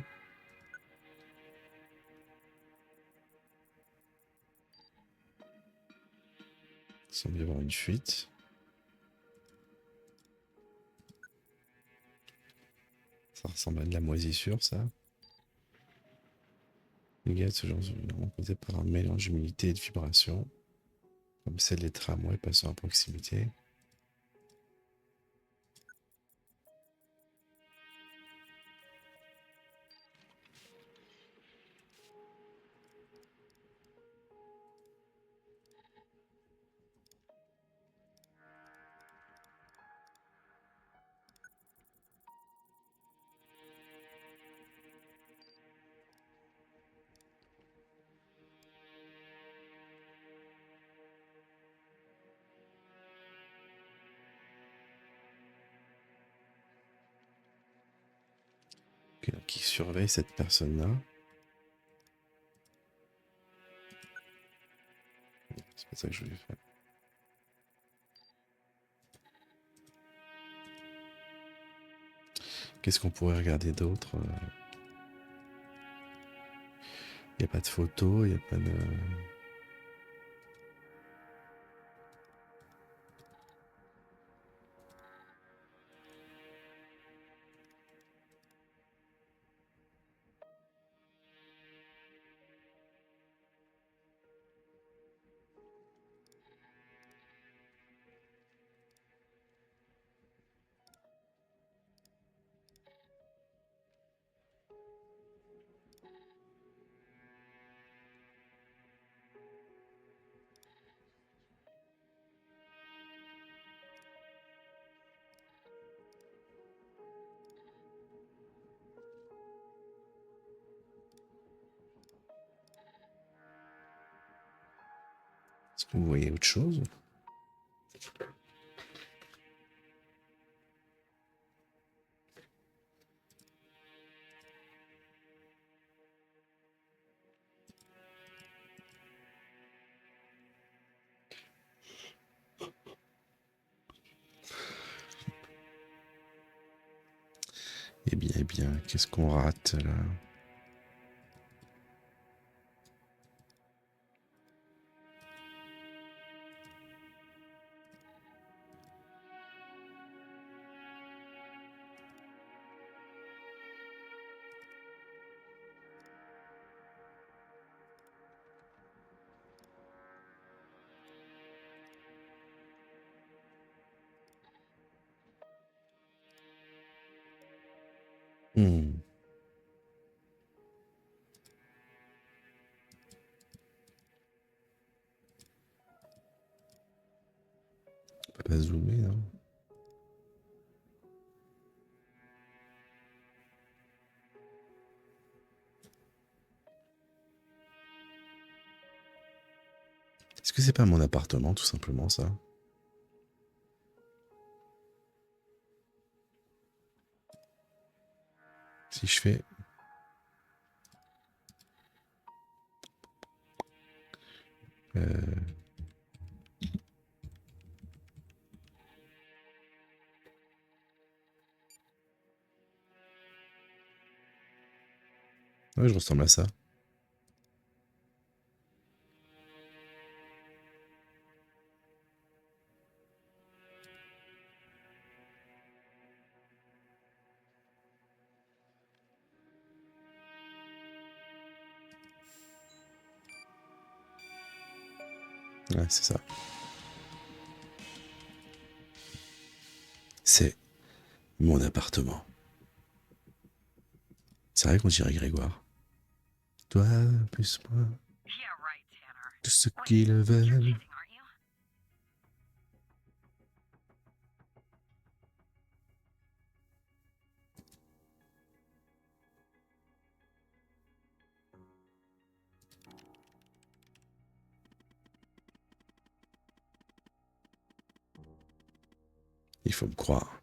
Il semble y avoir une fuite. Ça ressemble à de la moisissure, ça. Les gaz, ce genre de composé par un mélange d'humidité et de vibration, comme celle des tramways passant à proximité. Ok, donc il surveille cette personne-là. C'est pas ça que je voulais faire. Qu'est-ce qu'on pourrait regarder d'autre? Il n'y a pas de photo, il n'y a pas de... Est-ce que vous voyez autre chose? Eh bien, qu'est-ce qu'on rate là? Hmm. On peut pas zoomer, non? Est-ce que c'est pas mon appartement, tout simplement, ça? Si je fais... Ouais, je ressemble à ça. Ouais, c'est ça. C'est mon appartement. C'est vrai qu'on dirait Grégoire. Toi, plus moi, Yeah, right, Tanner. tout ce Wait, qu'ils you're veulent. cheating, aren't you? Il faut me croire.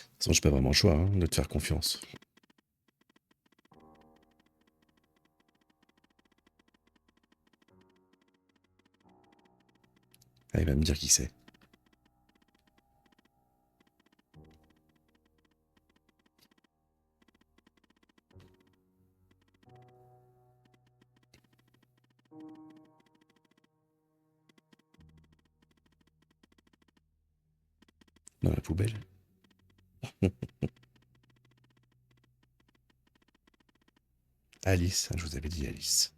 De toute façon, j'ai pas vraiment le choix hein, de te faire confiance. Ah, il va me dire qui c'est. Dans la poubelle. Alice, hein, je vous avais dit Alice.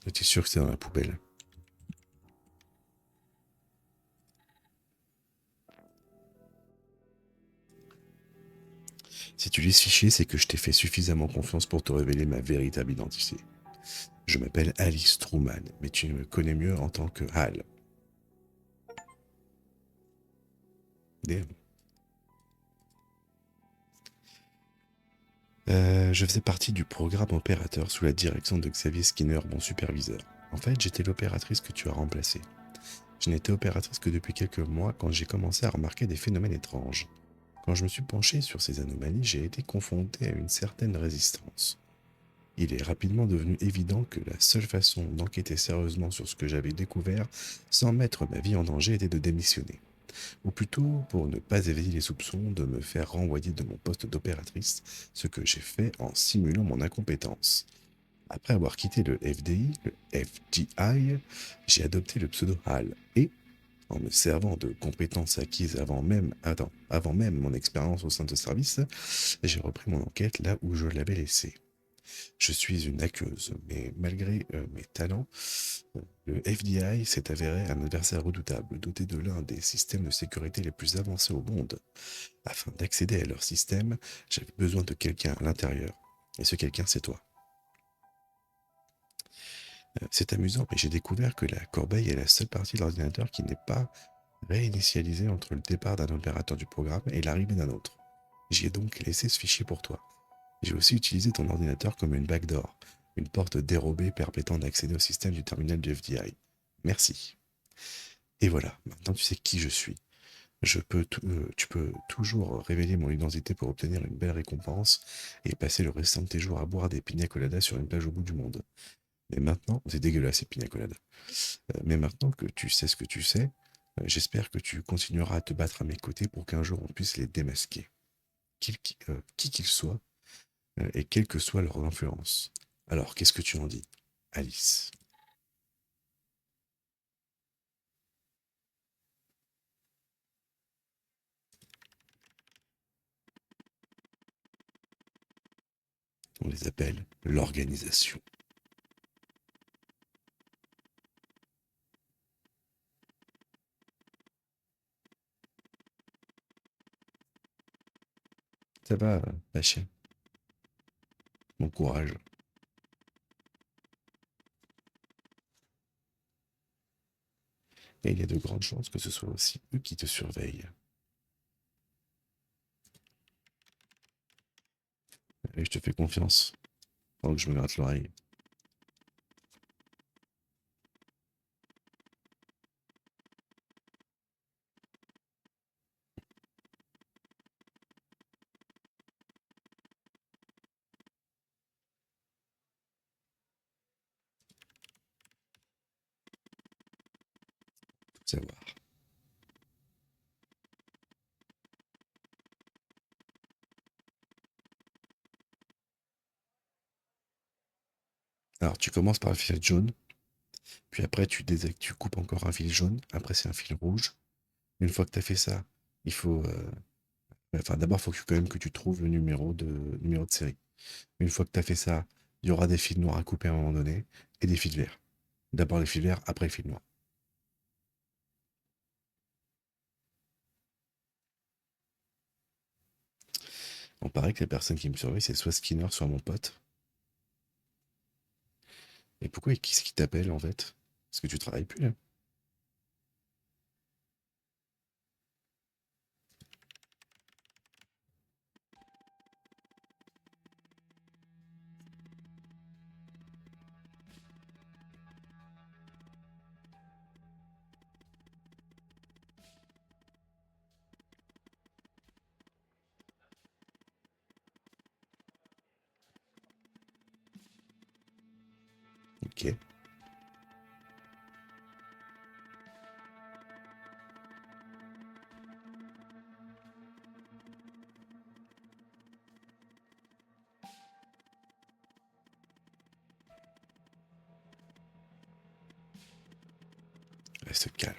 J'étais sûr que c'était dans la poubelle. Si tu lis ce fichier, c'est que je t'ai fait suffisamment confiance pour te révéler ma véritable identité. Je m'appelle Alice Truman, mais tu me connais mieux en tant que Hal. Damn. Je faisais partie du programme opérateur sous la direction de Xavier Skinner, mon superviseur. En fait, j'étais l'opératrice que tu as remplacée. Je n'étais opératrice que depuis quelques mois quand j'ai commencé à remarquer des phénomènes étranges. Quand je me suis penché sur ces anomalies, j'ai été confronté à une certaine résistance. Il est rapidement devenu évident que la seule façon d'enquêter sérieusement sur ce que j'avais découvert sans mettre ma vie en danger était de démissionner. Ou plutôt, pour ne pas éveiller les soupçons, de me faire renvoyer de mon poste d'opératrice, ce que j'ai fait en simulant mon incompétence. Après avoir quitté le FDI, j'ai adopté le pseudo HAL et, en me servant de compétences acquises avant même mon expérience au sein de ce service, j'ai repris mon enquête là où je l'avais laissée. Je suis une hackeuse, mais malgré mes talents, le FDI s'est avéré un adversaire redoutable, doté de l'un des systèmes de sécurité les plus avancés au monde. Afin d'accéder à leur système, j'avais besoin de quelqu'un à l'intérieur. Et ce quelqu'un, c'est toi. C'est amusant, mais j'ai découvert que la corbeille est la seule partie de l'ordinateur qui n'est pas réinitialisée entre le départ d'un opérateur du programme et l'arrivée d'un autre. J'y ai donc laissé ce fichier pour toi. J'ai aussi utilisé ton ordinateur comme une backdoor, une porte dérobée permettant d'accéder au système du terminal du FDI. Merci. Et voilà, maintenant tu sais qui je suis. Tu peux toujours révéler mon identité pour obtenir une belle récompense et passer le restant de tes jours à boire des pina coladas sur une plage au bout du monde. Mais maintenant, c'est dégueulasse ces pina coladas. Mais maintenant que tu sais ce que tu sais, j'espère que tu continueras à te battre à mes côtés pour qu'un jour on puisse les démasquer. Qui qu'ils soient, et quelle que soit leur influence. Alors, qu'est-ce que tu en dis, Alice? On les appelle l'organisation. Ça va, Bachien? Bon courage. Et il y a de grandes chances que ce soit aussi eux qui te surveillent. Et je te fais confiance, pendant que je me gratte l'oreille. Tout savoir. Alors, tu commences par le fil jaune, puis après, tu coupes encore un fil jaune, après, c'est un fil rouge. Une fois que tu as fait ça, il faut. Enfin, d'abord, il faut quand même que tu trouves le numéro de série. Une fois que tu as fait ça, il y aura des fils noirs à couper à un moment donné et des fils verts. D'abord les fils verts, après les fils noirs. On paraît que les personnes qui me surveillent, c'est soit Skinner, soit mon pote. Et pourquoi et qui t'appelle en fait? Parce que tu travailles plus là. Ok. Reste calme.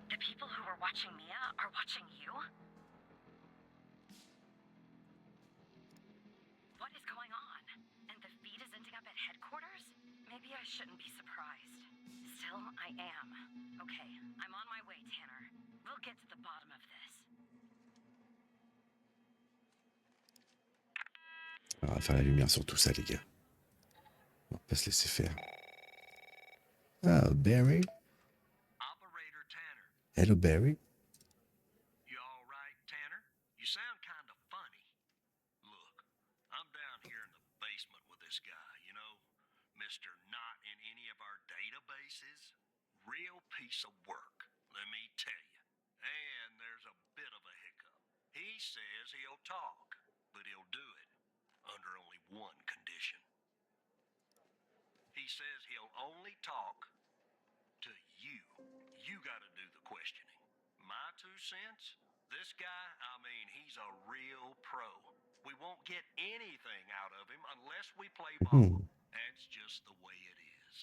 The people who were watching Mia are watching you? What is going on? And the feed is ending up at headquarters? Maybe I shouldn't be surprised. Still, I am. Okay, I'm on my way, Tanner. We'll get to the bottom of this. Alors, on va faire la lumière sur tout ça, les gars. On va pas se laisser faire. Ah, Barry. Operator Tanner. Hello, Barry. You all right, Tanner? You sound kind of funny. Look, I'm down here in the basement with this guy, you know, Mr. Not in any of our databases. Real piece of work, let me tell you. And there's a bit of a hiccup. He says he'll talk, but he'll do it under only one condition. He says he'll only talk to you. You gotta do the questioning. My 2 cents? This guy, I mean, he's a real pro. We won't get anything out of him unless we play ball. That's just the way it is.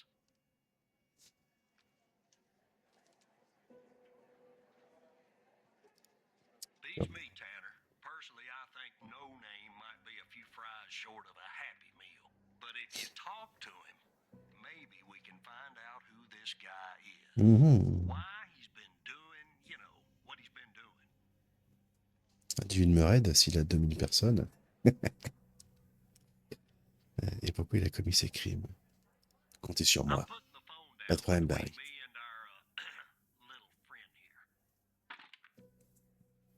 Beats me, Tanner. Personally, I think No Name might be a few fries short of a Happy Meal. But if you talk to him, maybe we can find out who this guy is. Why he's been doing, you know, what he's been doing. Do Kevin Murray s'il a 2000 personnes. Et pourquoi il a commis ces crimes? Comptez sur moi. Pas de problème, Barry.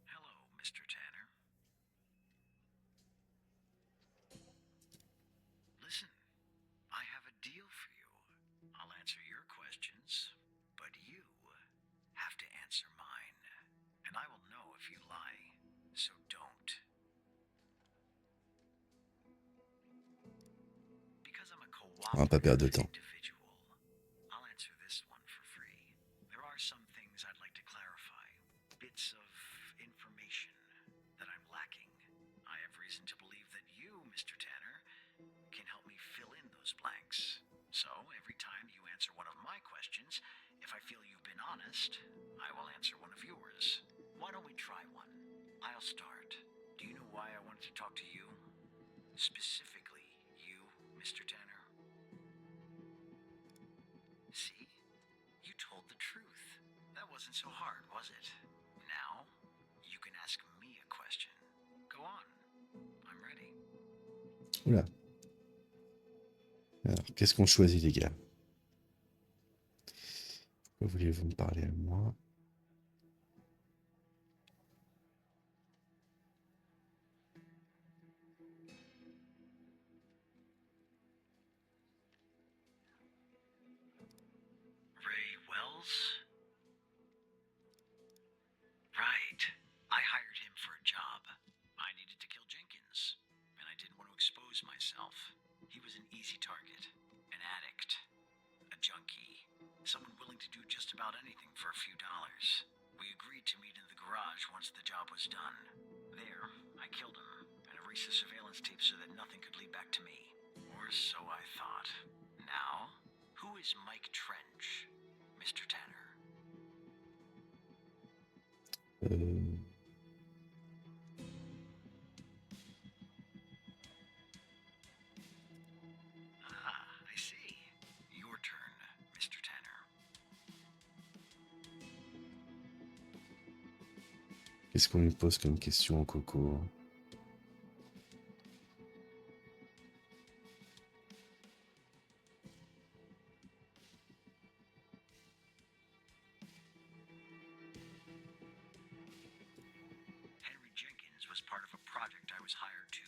Hello, Mr. Tanner. Listen, I have a deal for you. I'll answer your questions, but you have to answer mine. And I will know if you lie, so don't. Because I'm a On va pas perdre de cooperative temps. individual, I'll answer this one for free. There are some things I'd like to clarify, bits of information that I'm lacking. I have reason to believe that you, Mr. Tanner, can help me fill in those blanks. So, every time you answer one of my questions, if I feel you've been honest, I will answer one of yours. Why don't we try one? I'll start. Do you know why I wanted to talk to you? Specifically, you, Mr. Tanner? See? You told the truth. That wasn't so hard, was it? Now, you can ask me a question. Go on. I'm ready. Oula. Alors, qu'est-ce qu'on choisit, les gars? Pourquoi voulez-vous me parler à moi? Ray Wells? Right. I hired him for a job. I needed to kill Jenkins, and I didn't want to expose myself. He was an easy target, an addict, a junkie, someone willing to do just about anything for a few dollars. We agreed to meet in the garage once the job was done. There, I killed him and erased the surveillance tape so that nothing could lead back to me. Or so I thought. Now, who is Mike Trench, Mr. Tanner? I see. Your turn, Mr. Tanner. Qu'est-ce qu'on lui pose comme question au coco? Henry Jenkins was part of a project I was hired to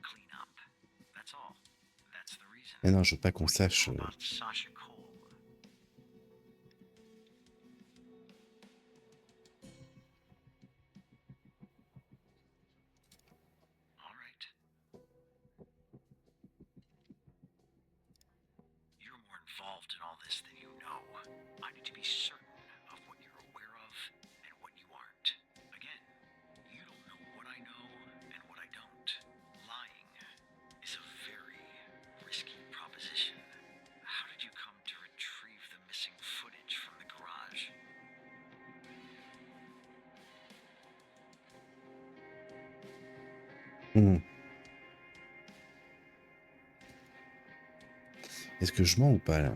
clean up. That's all. That's the reason. Mais non, je veux pas qu'on What do you sache. know about Sasha Cole? All right. You're more involved in all this than you know. I need to be certain of what you're aware of and what you aren't. Again, you don't know what I know and what I don't. Lying is a very risky proposition. How did you come to retrieve the missing footage from the garage? Est-ce que je mens ou pas là?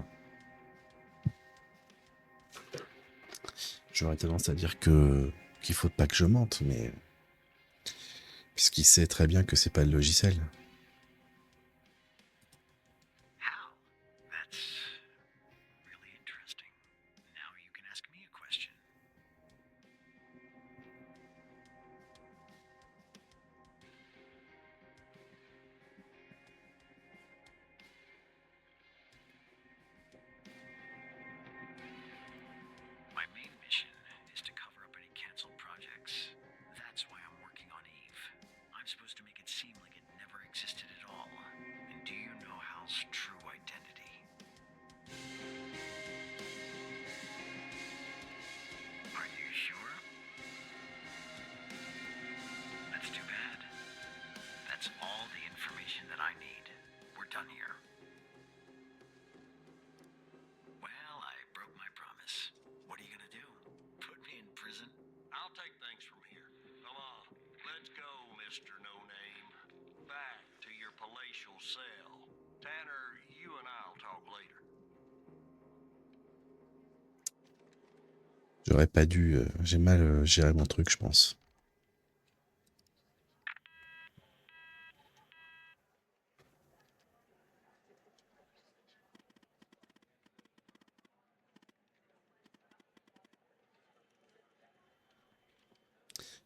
J'aurais tendance à dire qu'il faut pas que je mente, mais puisqu'il sait très bien que c'est pas le logiciel. How? That's really interesting. Now you can ask me a question. My main mission is to cover up any canceled projects. That's why I'm working on Eve. I'm supposed to make it seem like it never existed at all. And do you know Hal's true identity? Are you sure? That's too bad. That's all the information that I need. We're done here. Well, I broke my promise. What are you gonna do? Put me in prison? I'll take things from here. Come on, let's go, Mr. No Name. Back to your palatial cell. Tanner, you and I'll talk later. J'aurais pas dû. J'ai mal géré mon truc, je pense.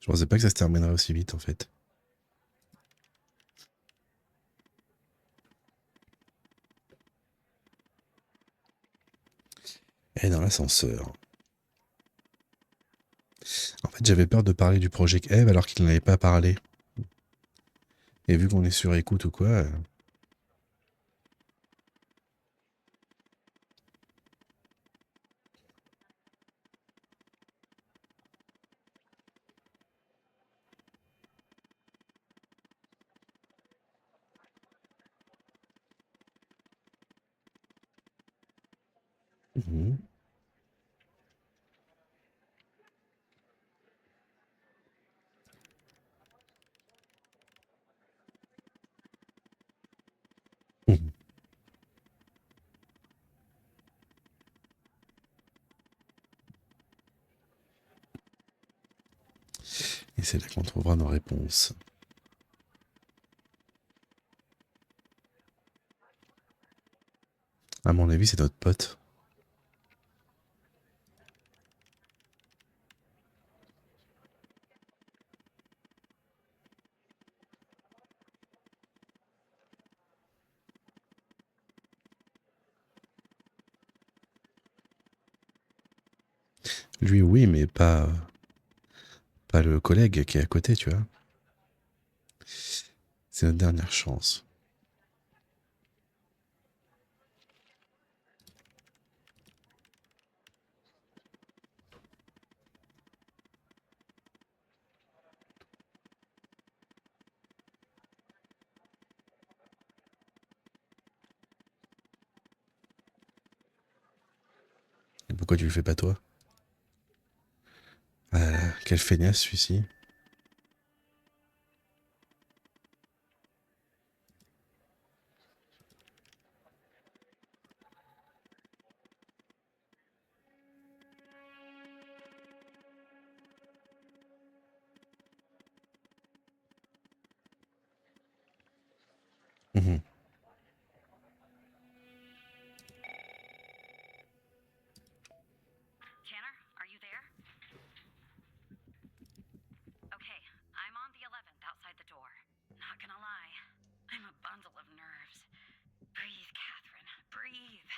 Je pensais pas que ça se terminerait aussi vite en fait. Et dans l'ascenseur. En fait, j'avais peur de parler du projet Eve alors qu'il n'en avait pas parlé. Et vu qu'on est sur écoute ou quoi. Mhm. Mhm. Et c'est là qu'on trouvera nos réponses. À mon avis, c'est notre pote. Lui, oui, mais pas le collègue qui est à côté, tu vois. C'est notre dernière chance. Et pourquoi tu le fais pas toi? Ah, quel feignasse celui-ci. Mhm. Tanner, are you there? Okay, I'm on the 11th outside the door. Not gonna lie, I'm a bundle of nerves. Breathe, Catherine, breathe.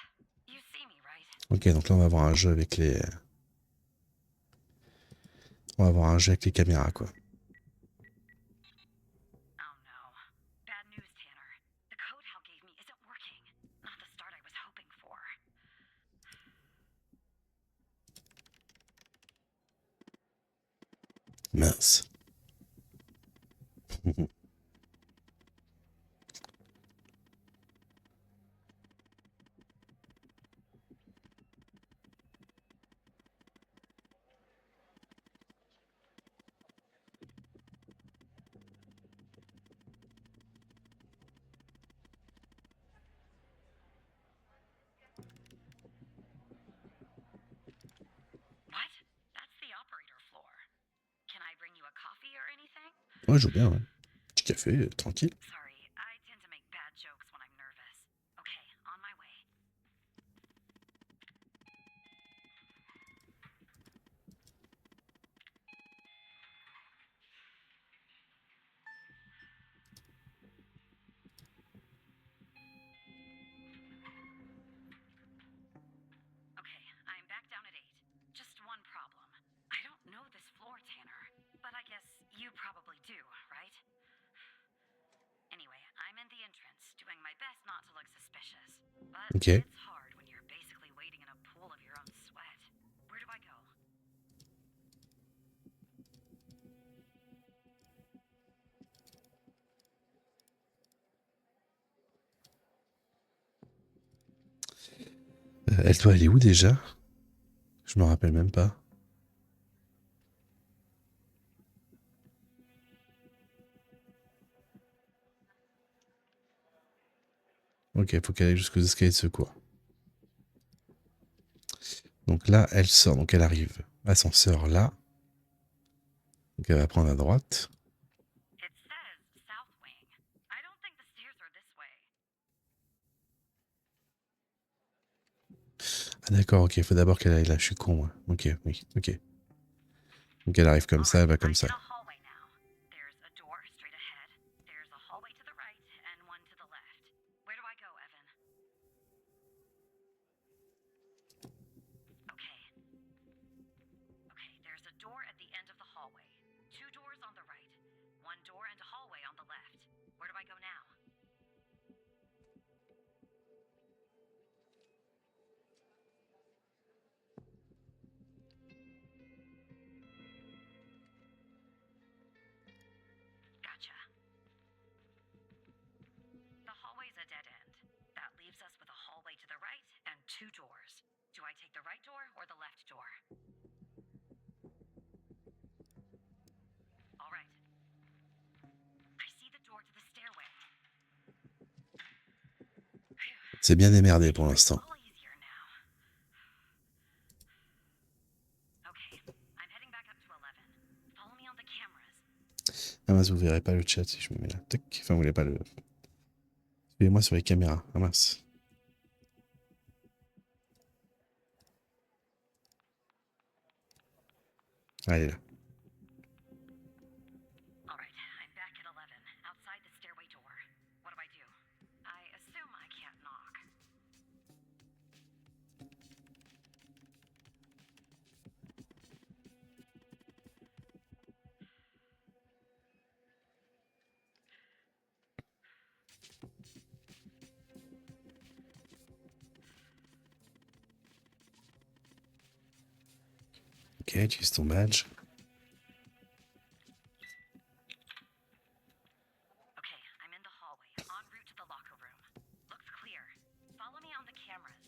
You see me, right? Ok, donc là on va avoir un jeu avec les... On va avoir un jeu avec les caméras, quoi. Oh no. Bad news, Tanner. The code Hal gave me isn't working. Not the start I was hoping for. Mince. What? That's the operator floor. Can I bring you a coffee or anything? Ouais, je joue bien, ouais. Petit café, tranquille. Sorry, I tend to make bad jokes when I'm nervous. Okay, on my way. Okay, I'm back down at 8. Just one problem. I don't know this floor, Tanner. But I guess you probably do, right? Anyway, I'm in the entrance, doing my best not to look suspicious. But Ok. it's hard when you're basically waiting in a pool of your own sweat. Where do I go? Elle doit aller où déjà? Je me rappelle même pas. Ok, faut qu'elle aille jusqu'aux escaliers de secours. Donc là, elle sort, donc elle arrive. Ascenseur là. Donc elle va prendre à droite. It says South Wing. I don't think the stairs are this way. Ah d'accord, ok, il faut d'abord qu'elle aille là, je suis con, moi. Ok, oui, ok. Donc elle arrive comme ça, elle va comme ça. I'm in a hallway. two doors. Do I take the right door or the left door? All right. I see the door to the stairway. C'est bien démerdé pour l'instant. All easier now. Okay, I'm heading back up to 11. Follow me on the cameras. Ah mince, vous verrez pas le chat si je me mets là. Tac. Enfin, vous voulez pas le... Suivez-moi sur les caméras. Ah mince. Allez là. All right, I'm back at 11, outside the stairway door. What do I do? I assume I can't knock. Ok, utilise ton badge. Okay, I'm in the hallway, en route to the locker room. Looks clear. Follow me on the cameras.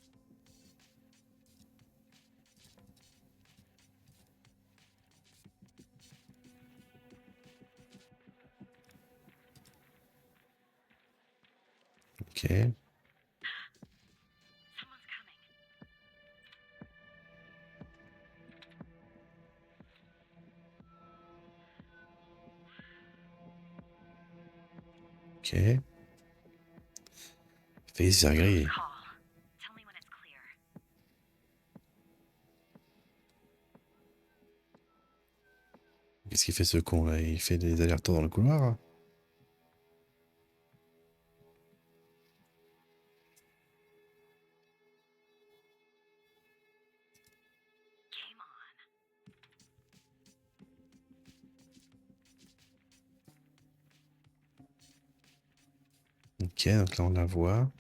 Ok. Someone's coming. Ok. Face grillé. Call. Tell me when it's clear. Qu'est-ce qu'il fait ce con là? Il fait des allers-retours dans le couloir? Game on. Ok, donc là on la voit.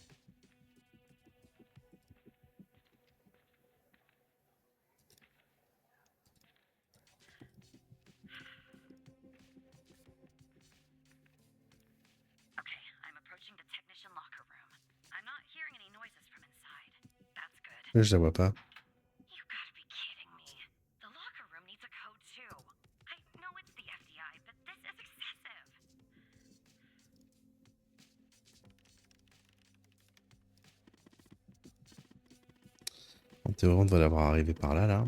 Okay, I'm approaching the technician locker room. I'm not hearing any noises from inside. That's good. Là, je la vois pas. You gotta be kidding me. The locker room needs a code too. I know it's the FBI, but this is excessive. En théorie, on devrait l'avoir arrivé par là, là.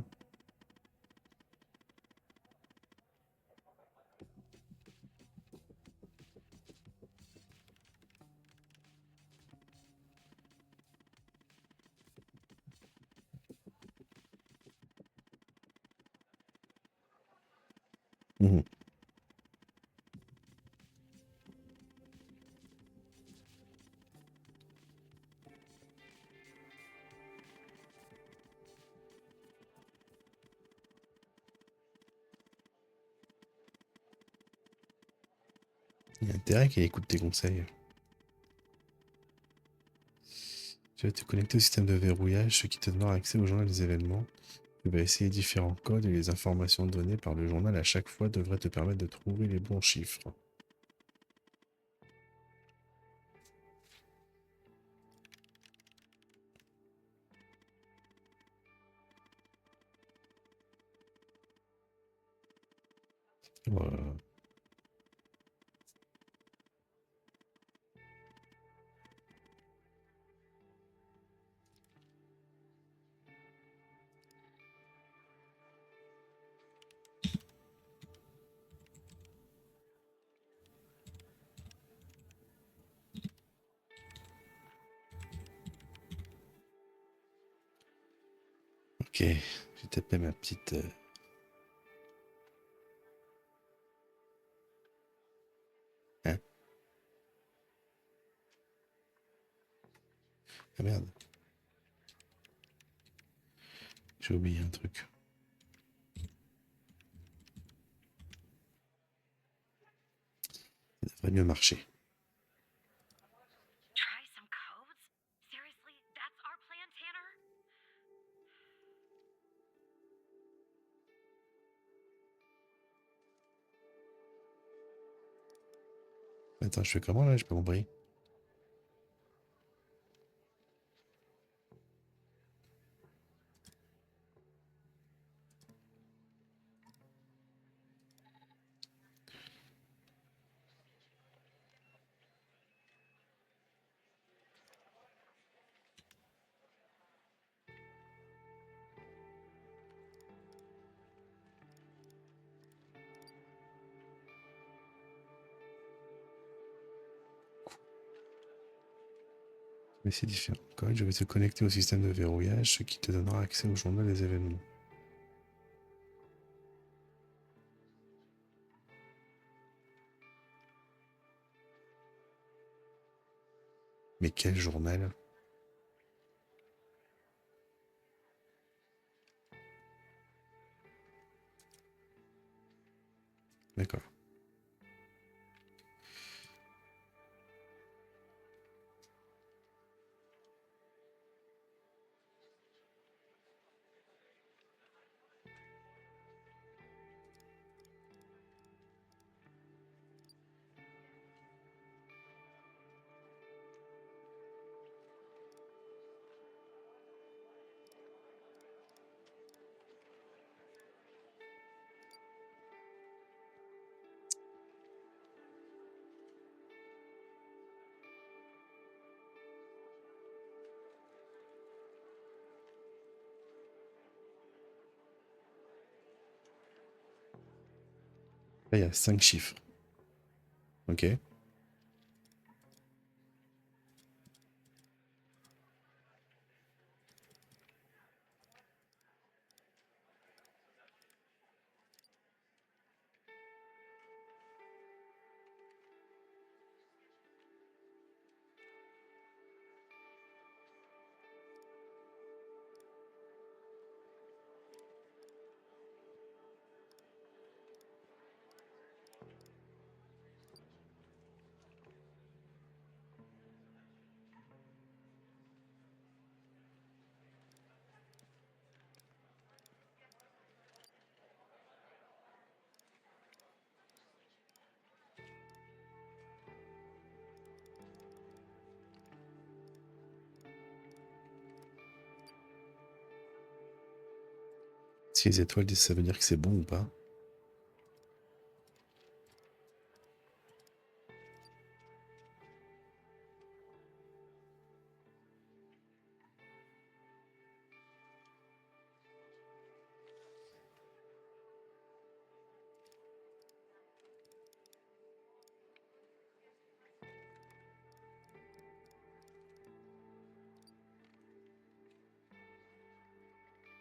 Mhm. Il y a intérêt qu'il écoute tes conseils. Tu vas te connecter au système de verrouillage, ce qui te donnera accès au journal des événements. Tu vas essayer différents codes et les informations données par le journal à chaque fois devraient te permettre de trouver les bons chiffres. Voilà. Ok, j'ai tapé ma petite... Hein? Ah merde. J'ai oublié un truc. Ça devrait mieux marcher. Try some codes? Seriously, that's our plan, Tanner? Attends, je fais comment là? J'ai pas compris. Mais c'est différent. Code, je vais te connecter au système de verrouillage, ce qui te donnera accès au journal des événements. Mais quel journal? D'accord. Là, il y a 5 chiffres. Ok. Si les étoiles disent ça veut dire que c'est bon ou pas?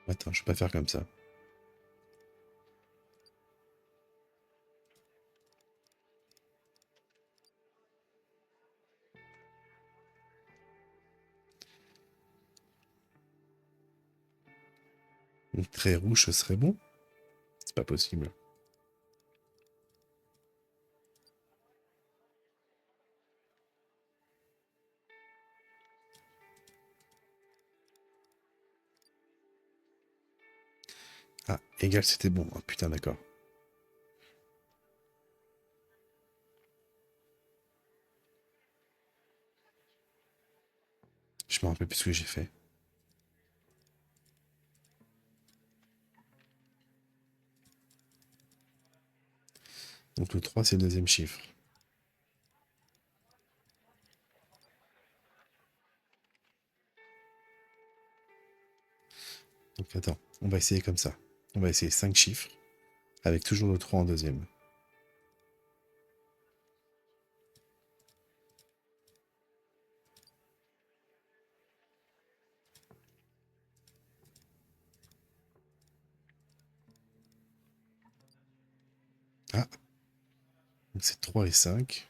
Attends, je vais pas faire comme ça. Une trait rouge, ce serait bon? C'est pas possible. Ah, égal, c'était bon. Oh, putain, d'accord. Je me rappelle plus ce que j'ai fait. Donc le 3, c'est le deuxième chiffre. Donc attends, on va essayer comme ça. On va essayer 5 chiffres, avec toujours le 3 en deuxième. Ah, donc c'est 3 et 5.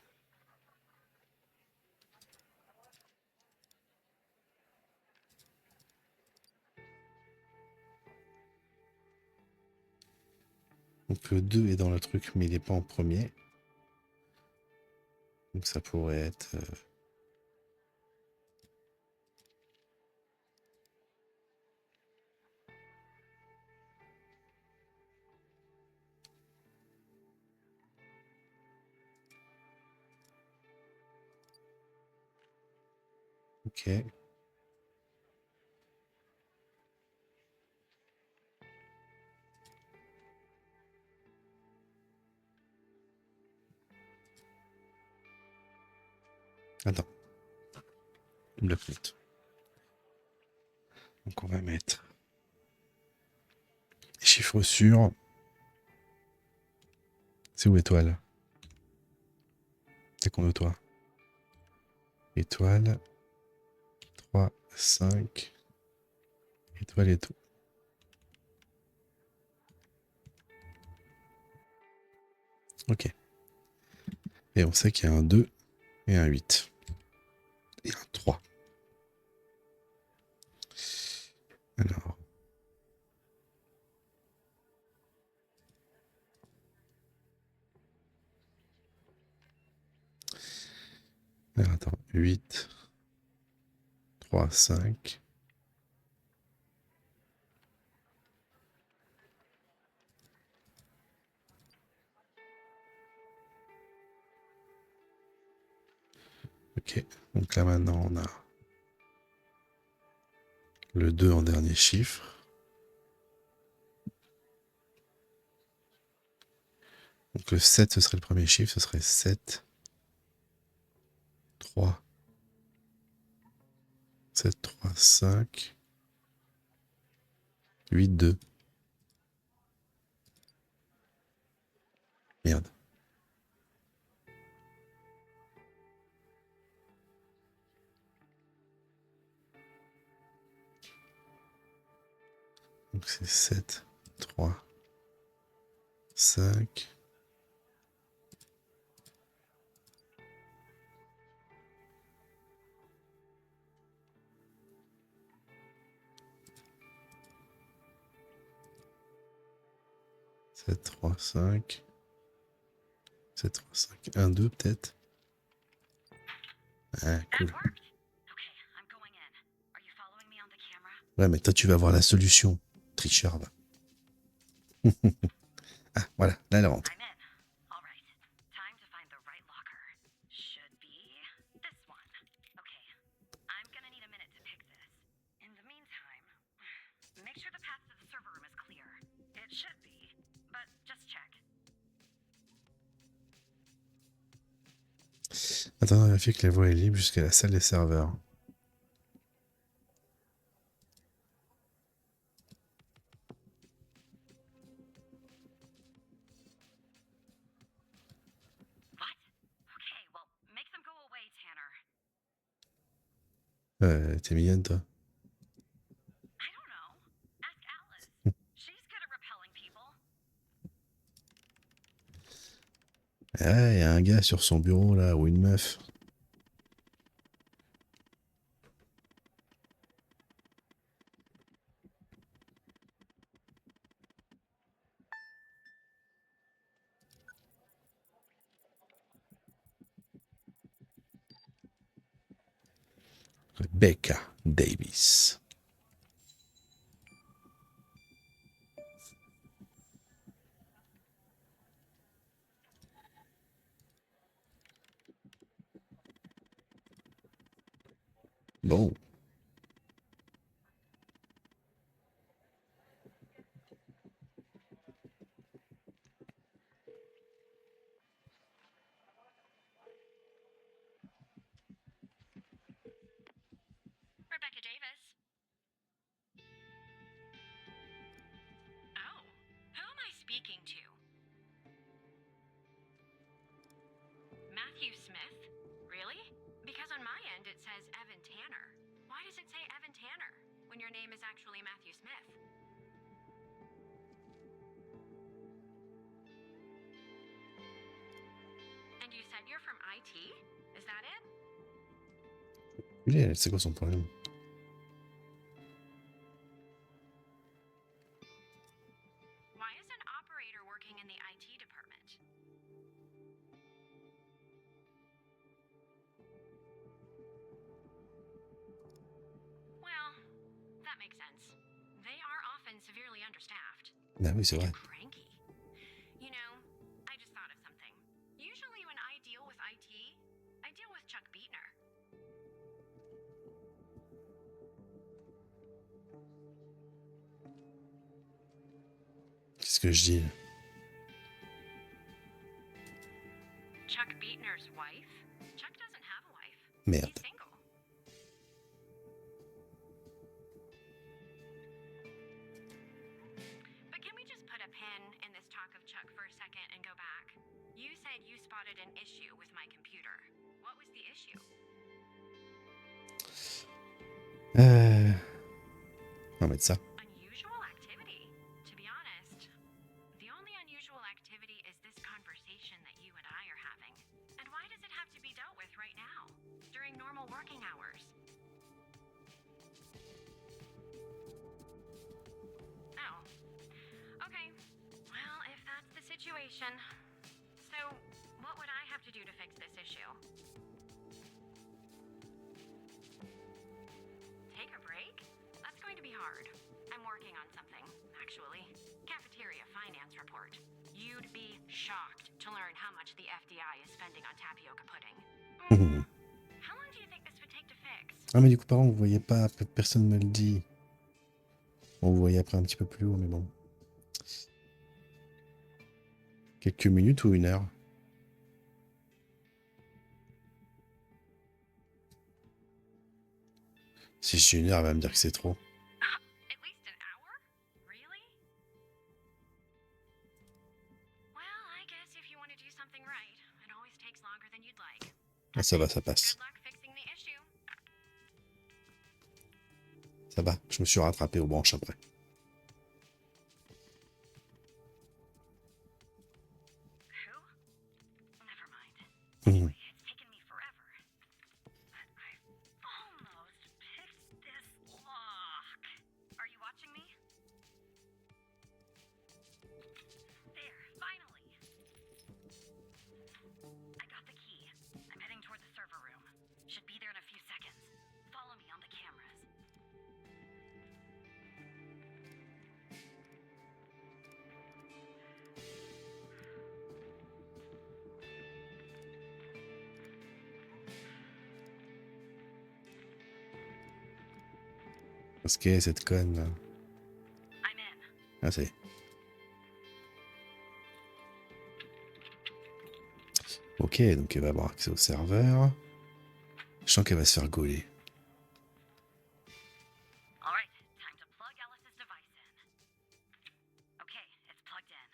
Donc le 2 est dans le truc, mais il n'est pas en premier. Donc ça pourrait être... Ok. Attends. Bloc note. Donc on va mettre les chiffres sûrs. C'est où étoile? C'est qu'on de toi? Étoile. 5. Étoile et tout. Ok. Et on sait qu'il y a un 2 et un 8. Et un 3. Alors. Alors attends. 8. 3, 5. Ok. Donc là maintenant on a le 2 en dernier chiffre. Donc le 7 ce serait le premier chiffre. Ce serait 7. 3. 7, 3, 5. 8, 2. Merde. Donc c'est 7, 3, 5. « 7, 3, 5. 7, 3, 5. 1, 2 peut-être. Ah, cool. That worked. Okay, I'm going in. Are you following me on the camera? Ouais, mais toi, tu vas voir la solution. Tricheur, va. Ah, voilà. Là, elle rentre. I'm in. All right. Time to find the right locker. Should be this one. Okay. I'm gonna need a minute to pick this. In the meantime, make sure the path to the server room is clear. It should be, but just check. Attends, vérifier que la voie est libre jusqu'à la salle des serveurs. What? Okay, well, make them go away, Tanner. T'es mignonne, toi. I don't know. Ask Alice. She's good at repelling people. Ah, il y a un gars sur son bureau, là, ou une meuf. Rebecca Davis. Bon. Rebecca Davis. Oh, who am I speaking to? Matthew Smith? Really? Because on my end it says Evan Tanner. Why does it say Evan Tanner when your name is actually Matthew Smith? And you said you're from IT? Is that it? C'est quoi son problème? Why is an operator working in the IT department? Well, that makes sense. They are often severely understaffed. Ah oui, c'est vrai. Cranky. You know, I just thought of something. Usually when I deal with IT, I deal with Chuck Beatner. Qu'est-ce que je dis? Chuck Beatner's wife? Chuck doesn't have a wife. Merde. He's single. But can we just put a pin in this talk of Chuck for a second and go back? You said you spotted an issue with my computer. What was the issue? On va mettre ça. Unusual activity. To be honest, the only unusual activity is this conversation that you and I are having. And why does it have to be dealt with right now, during normal working hours? Oh. Okay. Well, if that's the situation. So, what would I have to do to fix this issue? Take a break? That's going to be hard. I'm working on something, actually. Cafeteria finance report. You'd be shocked to learn how much the FDI is spending on tapioca pudding. How long do you think this would take to fix? Ah mais du coup par contre vous voyez pas, personne me le dit. On vous voyez après un petit peu plus haut mais bon. Quelques minutes ou 1 heure? Si je dis 1 heure, elle va me dire que c'est trop. At least an hour? Really? Well, I guess if you want to do something right, it always takes longer than you'd like. Ah, ça va, ça passe. Good luck fixing the issue. Ça va, je me suis rattrapé aux branches après. Who? Never mind. Mhm. It's taken me forever. But I almost picked this lock. Are you watching me? There, finally. I got the key. I'm heading toward the server room. Should be there in a few seconds. Follow me on the cameras. Parce que cette conne là. I'm in. Ah ça y est. Ok, donc elle va avoir accès au serveur. Je sens qu'elle va se faire gauler. All right, time to plug Alice's device in. Okay, it's plugged in.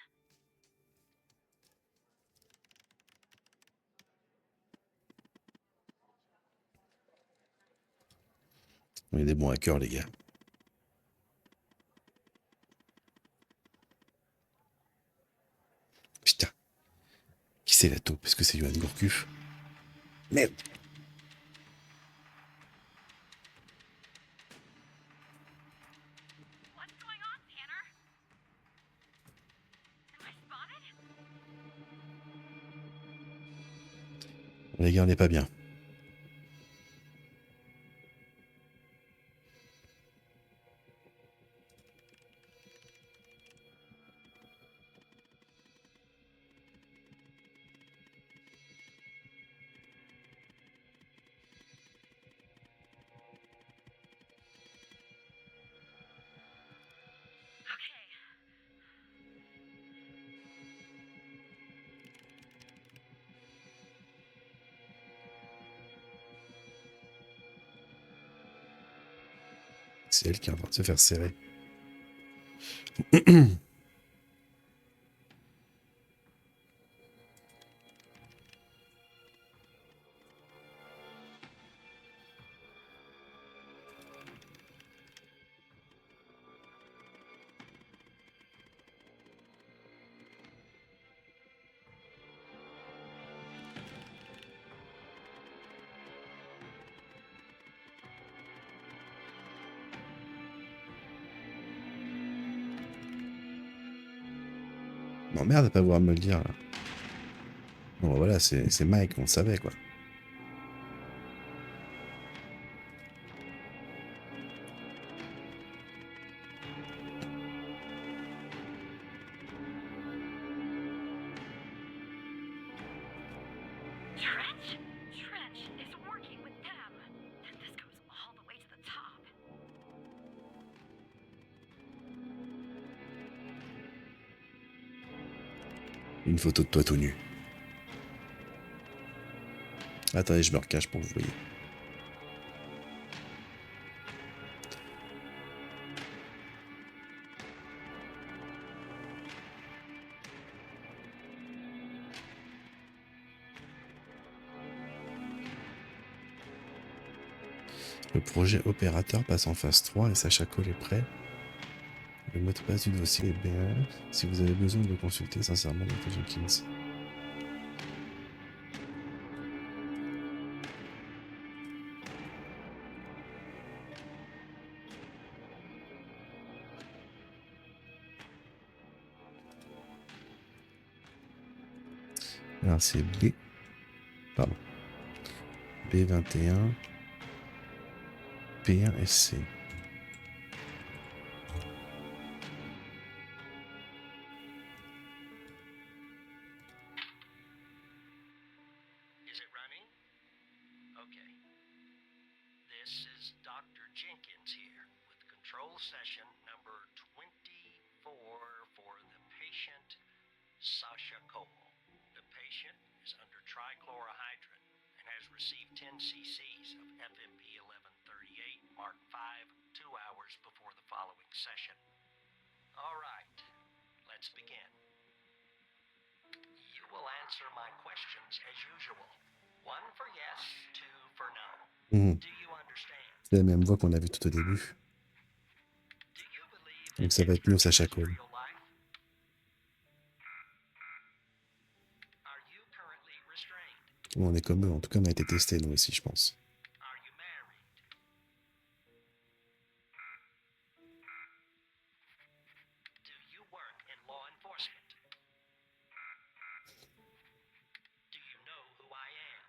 On est des bons hackers les gars. Putain. Qui c'est la taupe? Est-ce que c'est Johan Gourcuff? Merde. What's going on, Tanner? Am I spotted? Les gars, on n'est pas bien. Okay. C'est elle qui est en train de se faire serrer. Non merde, à pas vouloir me le dire là. Bon voilà, c'est Mike, on savait quoi. Trench? Trench is working with them. And this goes all the way to the top. Une photo de toi tout nu. Attendez, je me recache pour que vous voyez. Le projet opérateur passe en phase 3 et Sacha Cole est prêt. Le mot de passe du dossier est bien. Si vous avez besoin de le consulter, sincèrement, Dr. Jenkins. Alors c'est B. Pardon. B21. P1SC. Is it running? Okay. This is Dr. Jenkins here with control session number 24 for the patient Sasha Cole. The patient is under trichlorohydrin and has received 10 cc's of FMP 1138 Mark 5 2 hours before the following session. All right, let's begin. You will answer my questions as usual. 1 for yes, 2 for no. Do you understand? C'est la même voix qu'on a vue tout au début. Do you believe Donc ça va être nous, Sacha Cole. real life? Are you currently restrained? On est comme eux, en tout cas on a été testés nous aussi, je pense. Are you married? Do you work in law enforcement? Do you know who I am?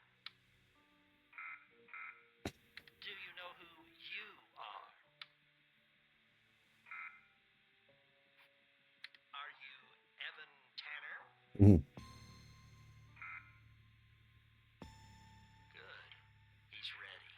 Do you know who you are? Are you Evan Tanner? Mhm. Good. He's ready.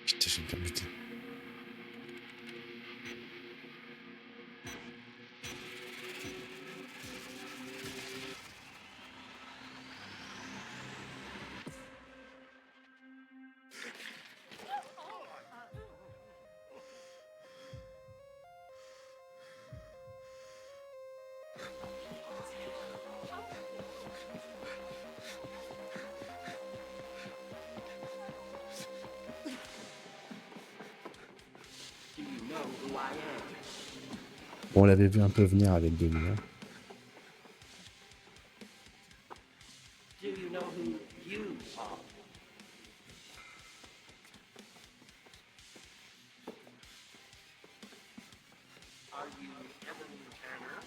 Putain, j'ai bien buté. Bon, on l'avait vu un peu venir avec Denis. Hein. Do you know who you are? Are you Evan Tanner?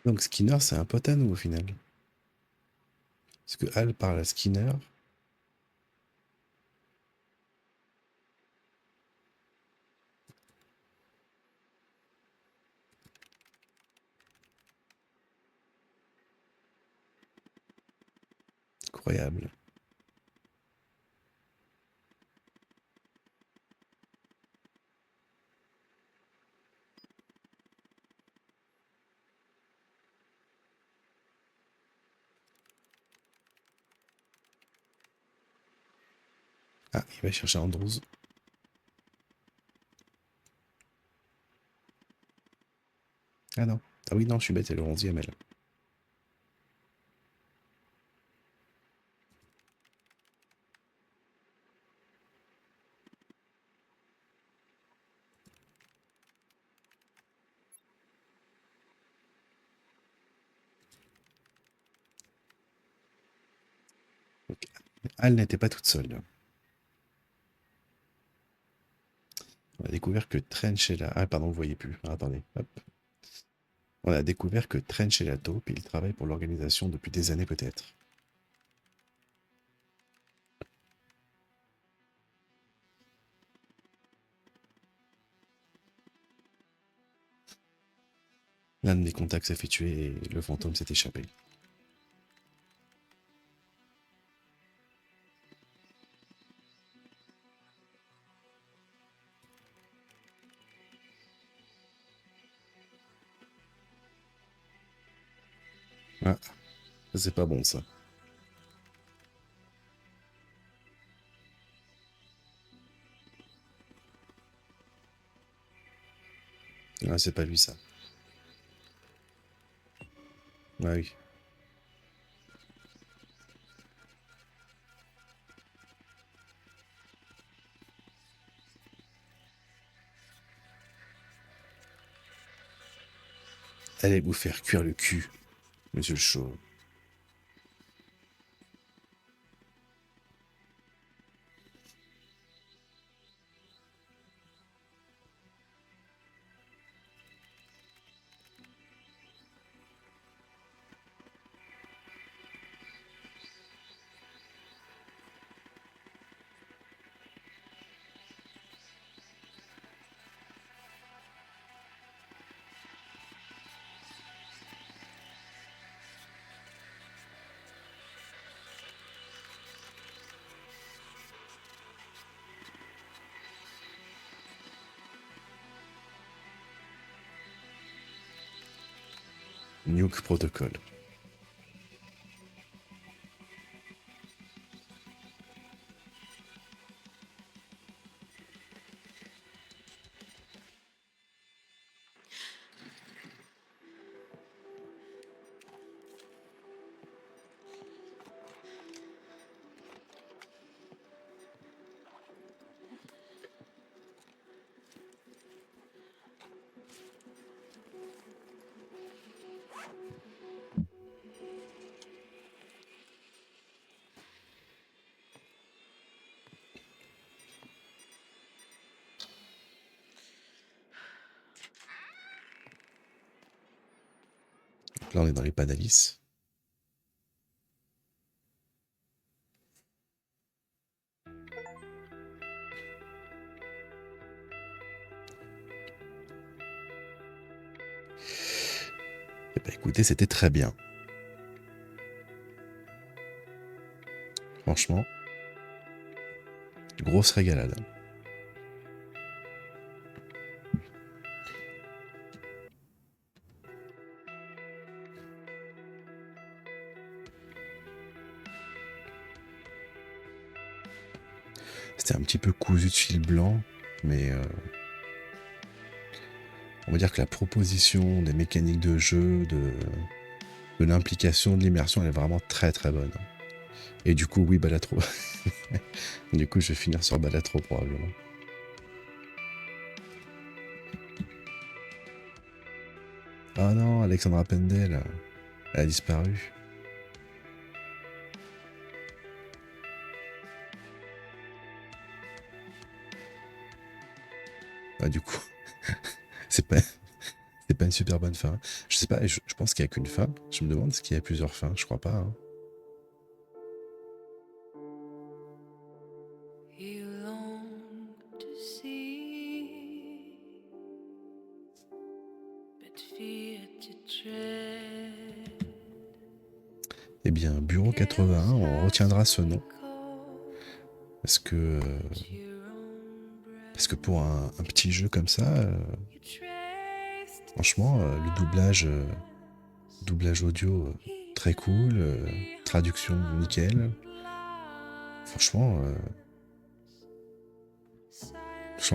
Donc Skinner, c'est un pote à nous au final. Parce que Hal parle à Skinner. Incroyable. Ah, il va chercher Andrews. Ah non. Ah oui, non, je suis bête, c'est le 11e, elle. Donc, elle n'était pas toute seule. On a découvert que Trench est là. Ah, pardon, vous voyez plus. Ah, attendez. Hop. On a découvert que Trench est la taupe et il travaille pour l'organisation depuis des années peut-être. L'un de mes contacts s'est fait tuer et le fantôme s'est échappé. Ah, ça, c'est pas bon ça. Ah, c'est pas lui ça. Ah oui. Allez vous faire cuire le cul, monsieur le chauve. Nuke Protocol. Donc là, on est dans les Padalis. Eh ben, écoutez, c'était très bien. Franchement, grosse régalade. C'était un petit peu cousu de fil blanc, mais on va dire que la proposition des mécaniques de jeu, de l'implication, de l'immersion, elle est vraiment très très bonne. Et du coup, oui, Balatro. Du coup, je vais finir sur Balatro probablement. Ah non, Alexandra Pendel, elle a disparu. Bah, du coup, c'est pas, c'est pas une super bonne fin. Je sais pas, je pense qu'il y a qu'une fin. Je me demande s'il y a plusieurs fins. Je crois pas. Hein. You long to see, but fear to tread. Eh bien, Bureau 81, on retiendra ce nom. Parce que pour un petit jeu comme ça, franchement, le doublage audio très cool, traduction nickel. Franchement,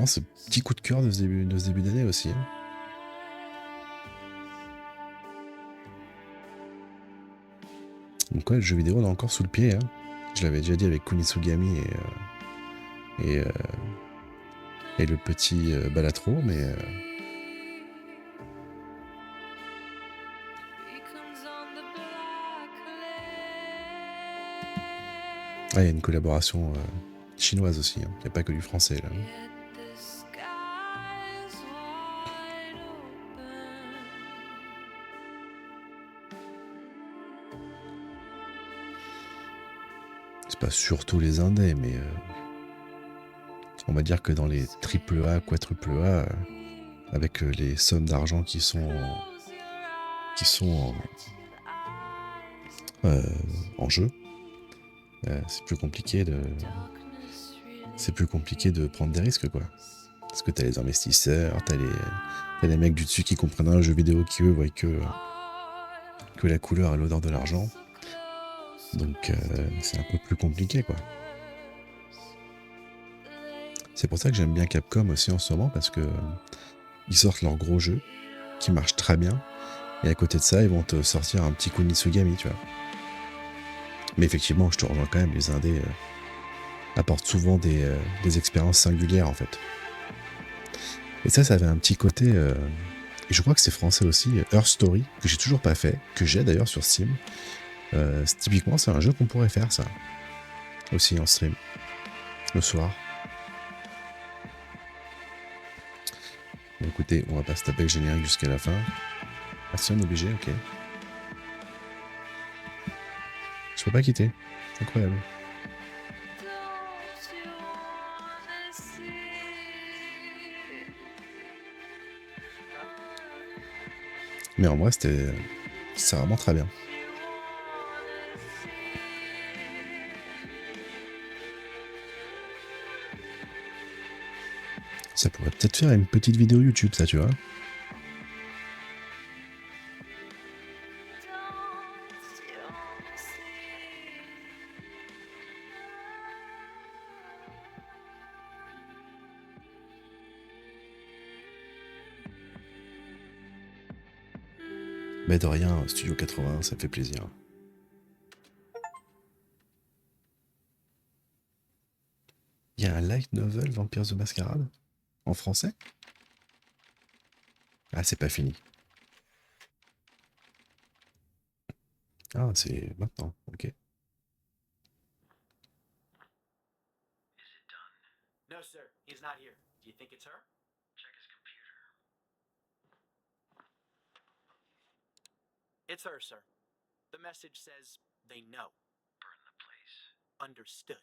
c'est petit coup de cœur de ce début d'année aussi. Hein. Donc ouais, le jeu vidéo on est encore sous le pied. Hein. Je l'avais déjà dit avec Kunitsugami et le petit Balatro, mais il y a une collaboration chinoise aussi. Il n'y a pas que du français là. C'est pas surtout les indés, mais on va dire que dans les AAA, quadruple A, avec les sommes d'argent qui sont en jeu, c'est plus compliqué de prendre des risques, quoi. Parce que t'as les investisseurs, t'as les mecs du dessus qui comprennent un jeu vidéo qui eux voient que la couleur et l'odeur de l'argent. Donc c'est un peu plus compliqué, quoi. C'est pour ça que j'aime bien Capcom aussi en ce moment, parce que ils sortent leurs gros jeux qui marchent très bien, et à côté de ça, ils vont te sortir un petit Kunitsugami, tu vois. Mais effectivement, je te rejoins quand même, les indés apportent souvent des expériences singulières, en fait. Et ça avait un petit côté, et je crois que c'est français aussi, Earth Story, que j'ai toujours pas fait, que j'ai d'ailleurs sur Steam. Typiquement, c'est un jeu qu'on pourrait faire, ça, aussi en stream, le soir. Bon, écoutez, on va pas se taper le générique jusqu'à la fin. Ah si, on est obligé, ok. Je peux pas quitter, c'est incroyable. Mais en vrai, c'est vraiment très bien. Ça pourrait peut-être faire une petite vidéo YouTube, ça, tu vois. Mais de rien, Studio 80, ça me fait plaisir. Il y a un light novel Vampires the Masquerade en français? Ah, c'est pas fini. Ah, c'est maintenant, ok. Is it done? No, sir. He's not here. Do you think it's her? Check his computer. It's her, sir. The message says they know. Burn the place. Understood.